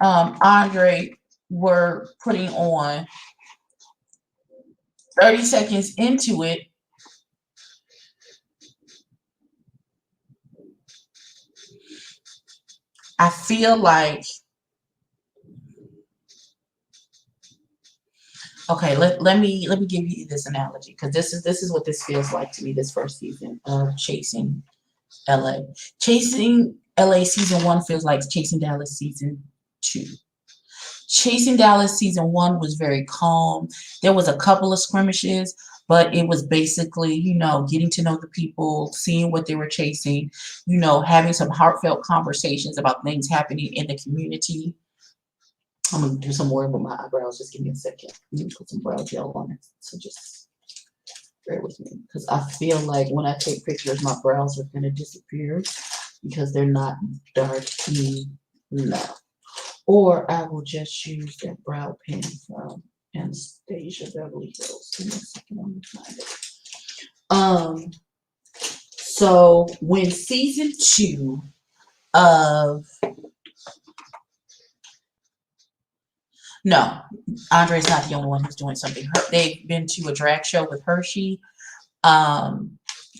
Andre were putting on. 30 seconds into it, I feel like, okay, let me give you this analogy, because this is what this feels like to me, this first season of Chasing LA. Chasing LA season 1 feels like Chasing Dallas season 2. Chasing Dallas season 1 was very calm. There was a couple of skirmishes, but it was basically, you know, getting to know the people, seeing what they were chasing, you know, having some heartfelt conversations about things happening in the community. I'm gonna do some more with my eyebrows. Just give me a second. Let me put some brow gel on it. So just bear with me, because I feel like when I take pictures, my brows are gonna disappear because they're not dark enough. Or I will just use that brow pen from Anastasia Beverly Hills. Give me a second, I'm gonna find it. So when season 2 of no, Andre's not the only one who's doing something. They've been to a drag show with Hershey.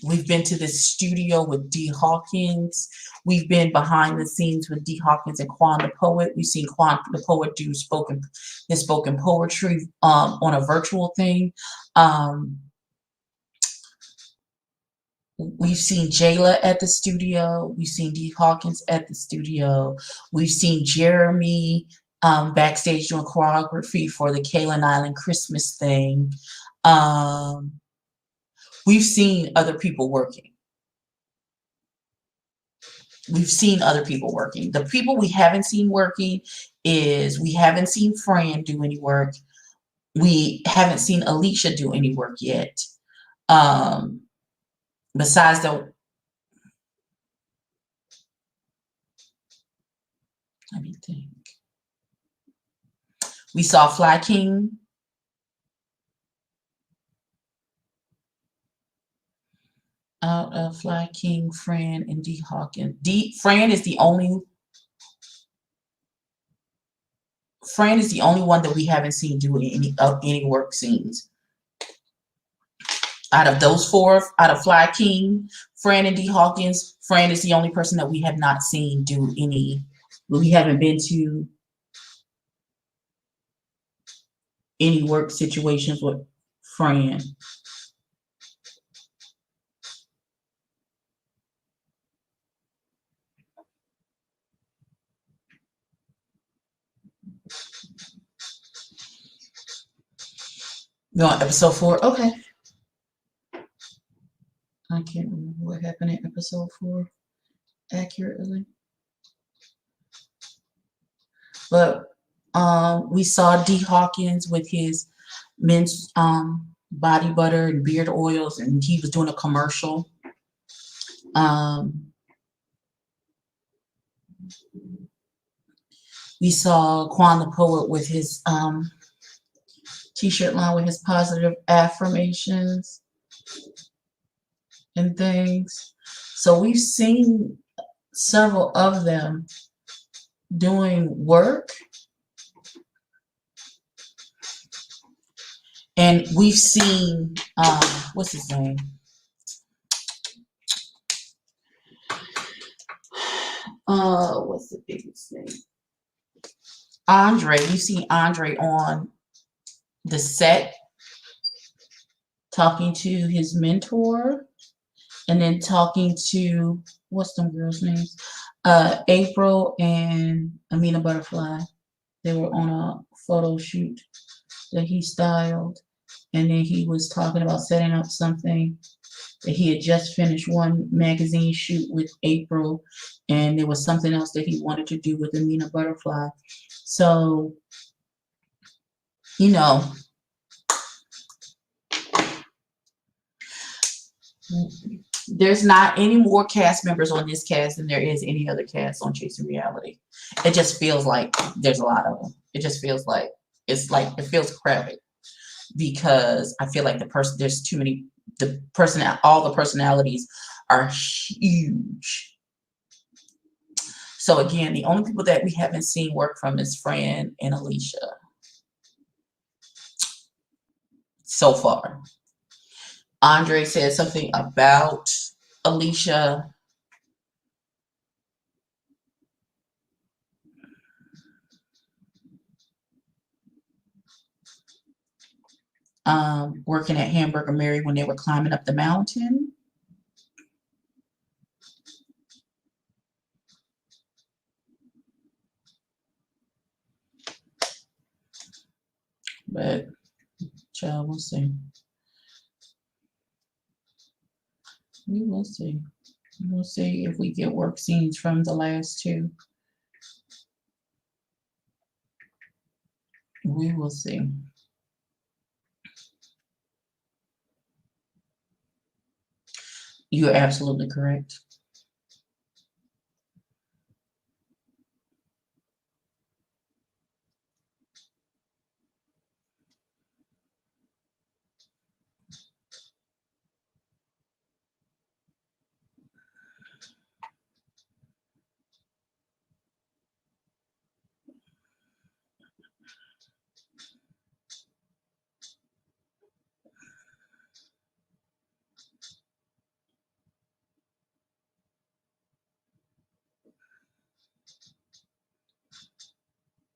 We've been to this studio with D. Hawkins. We've been behind the scenes with D. Hawkins and Quan the Poet. We've seen Quan the Poet do his spoken poetry on a virtual thing. We've seen Jayla at the studio. We've seen D. Hawkins at the studio. We've seen Jeremy backstage doing choreography for the Kalen Island Christmas thing. We've seen other people working. The people we haven't seen working is, we haven't seen Fran do any work. We haven't seen Alicia do any work yet. Besides the, let me think. We saw Fly King. Out of Fly King, Fran, and D. Hawkins. Fran is the only one that we haven't seen do any work scenes. Out of those 4, out of Fly King, Fran, and D. Hawkins, Fran is the only person that we have not seen do any. We haven't been to any work situations with Fran. You're on episode 4? Okay. I can't remember what happened in episode 4 accurately. But we saw D. Hawkins with his men's body butter and beard oils, and he was doing a commercial. We saw Quan the Poet with his t-shirt line with his positive affirmations and things. So we've seen several of them doing work. And we've seen, what's his name? What's the biggest name? Andre. We've seen Andre on the set talking to his mentor, and then talking to, what's them girls' names? April and Amina Butterfly. They were on a photo shoot that he styled, and then he was talking about setting up something that he had just finished one magazine shoot with April, and there was something else that he wanted to do with Amina Butterfly. So, you know, there's not any more cast members on this cast than there is any other cast on Chasing Reality. It just feels like there's a lot of them. It just feels like it feels crowded, because I feel like there's too many. All the personalities are huge. So again, the only people that we haven't seen work from is Fran and Alicia so far. Andre said something about Alicia. working at Hamburger Mary when they were climbing up the mountain. But, child, we'll see. We will see. We'll see if we get work scenes from the last two. We will see. You're absolutely correct.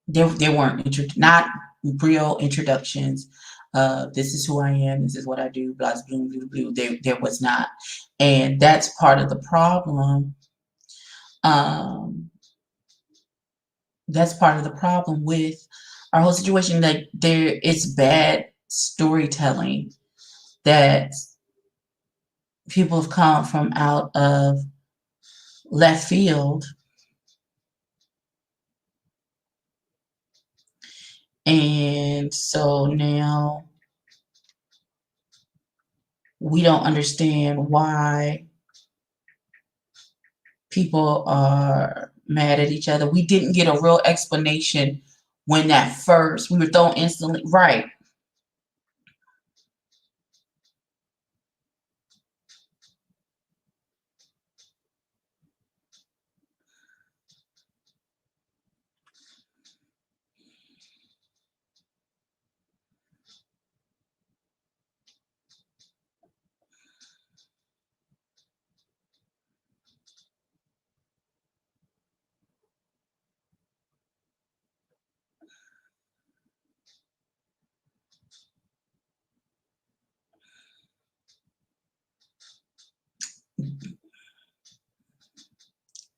They weren't not real introductions. This is who I am. This is what I do. Blah blah blah blah. There was not, and that's part of the problem. Um, that's part of the problem with our whole situation. Like it's bad storytelling that people have come from out of left field, and so now we don't understand why people are mad at each other. We didn't get a real explanation when that first, we were thrown instantly, right.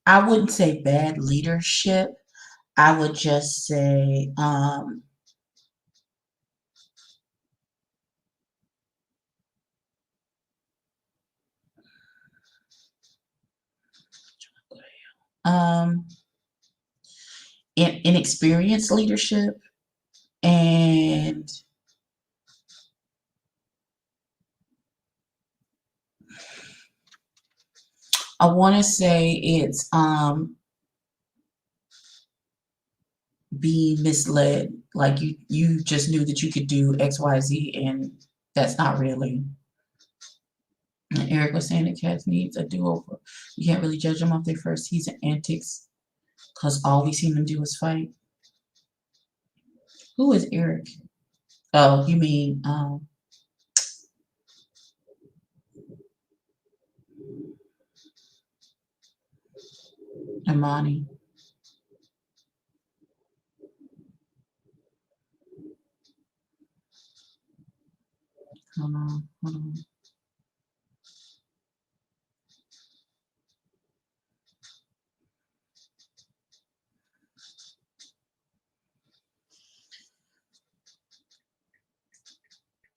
I wouldn't say bad leadership. I would just say um, inexperienced leadership, and I want to say it's being misled. Like you just knew that you could do XYZ, and that's not really. And Eric was saying that Cats needs a do-over. You can't really judge them off their first season antics because all we see them do is fight. Who is Eric? Oh, you mean Imani. Hold on, hold on.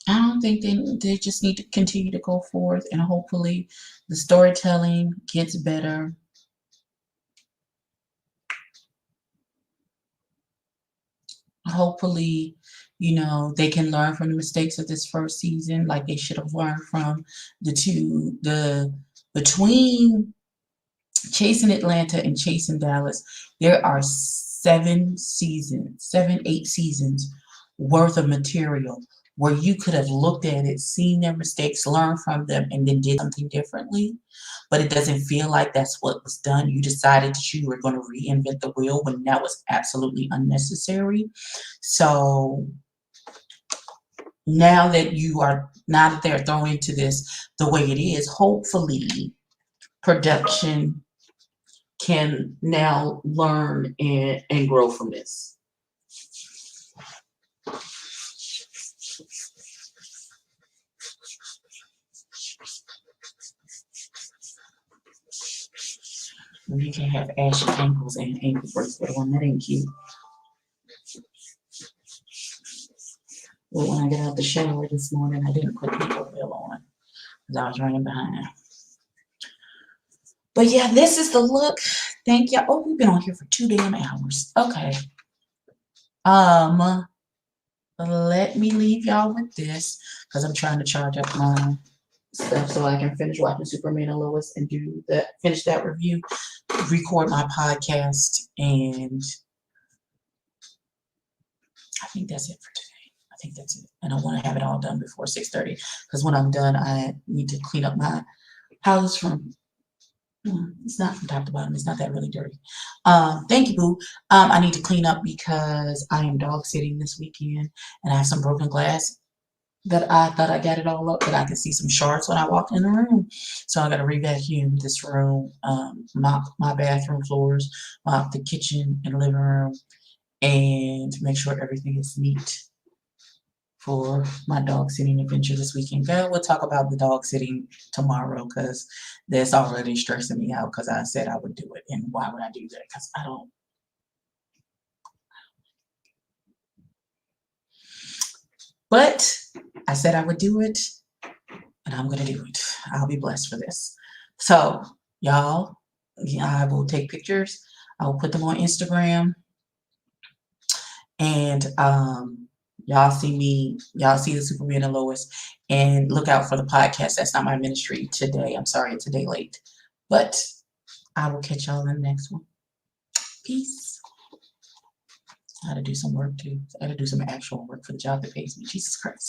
I don't think they just need to continue to go forth, and hopefully the storytelling gets better. Hopefully, they can learn from the mistakes of this first season, like they should have learned from the between Chasing Atlanta and Chasing Dallas. There are 8 seasons worth of material where you could have looked at it, seen their mistakes, learned from them, and then did something differently. But it doesn't feel like that's what was done. You decided that you were going to reinvent the wheel when that was absolutely unnecessary. So now that they're thrown into this the way it is, hopefully production can now learn and grow from this. You can't have ashy ankles and ankle bracelet on. That ain't cute. Well, when I got out the shower this morning, I didn't put the oil on because I was running behind. But yeah, this is the look. Thank y'all. Oh, we've been on here for 2 damn hours. Okay. Let me leave y'all with this because I'm trying to charge up my stuff so I can finish watching Superman and Lois and finish that review, record my podcast, and I think that's it for today. I think that's it. And I want to have it all done before 6:30 because when I'm done, I need to clean up my house from. It's not from top to bottom. It's not that really dirty. Thank you, boo. I need to clean up because I am dog sitting this weekend and I have some broken glass that I thought I got it all up, but I could see some shards when I walked in the room. So I got to re-vacuum this room, mop my bathroom floors, mop the kitchen and living room, and make sure everything is neat for my dog sitting adventure this weekend. Girl, we'll talk about the dog sitting tomorrow because that's already stressing me out because I said I would do it. And why would I do that? Because I don't. But I said I would do it, and I'm going to do it. I'll be blessed for this. So, y'all, I will take pictures. I will put them on Instagram. And y'all see the Superman and Lois, and look out for the podcast. That's not my ministry today. I'm sorry, it's a day late. But I will catch y'all in the next one. Peace. I had to do some work too. I had to do some actual work for the job that pays me. Jesus Christ.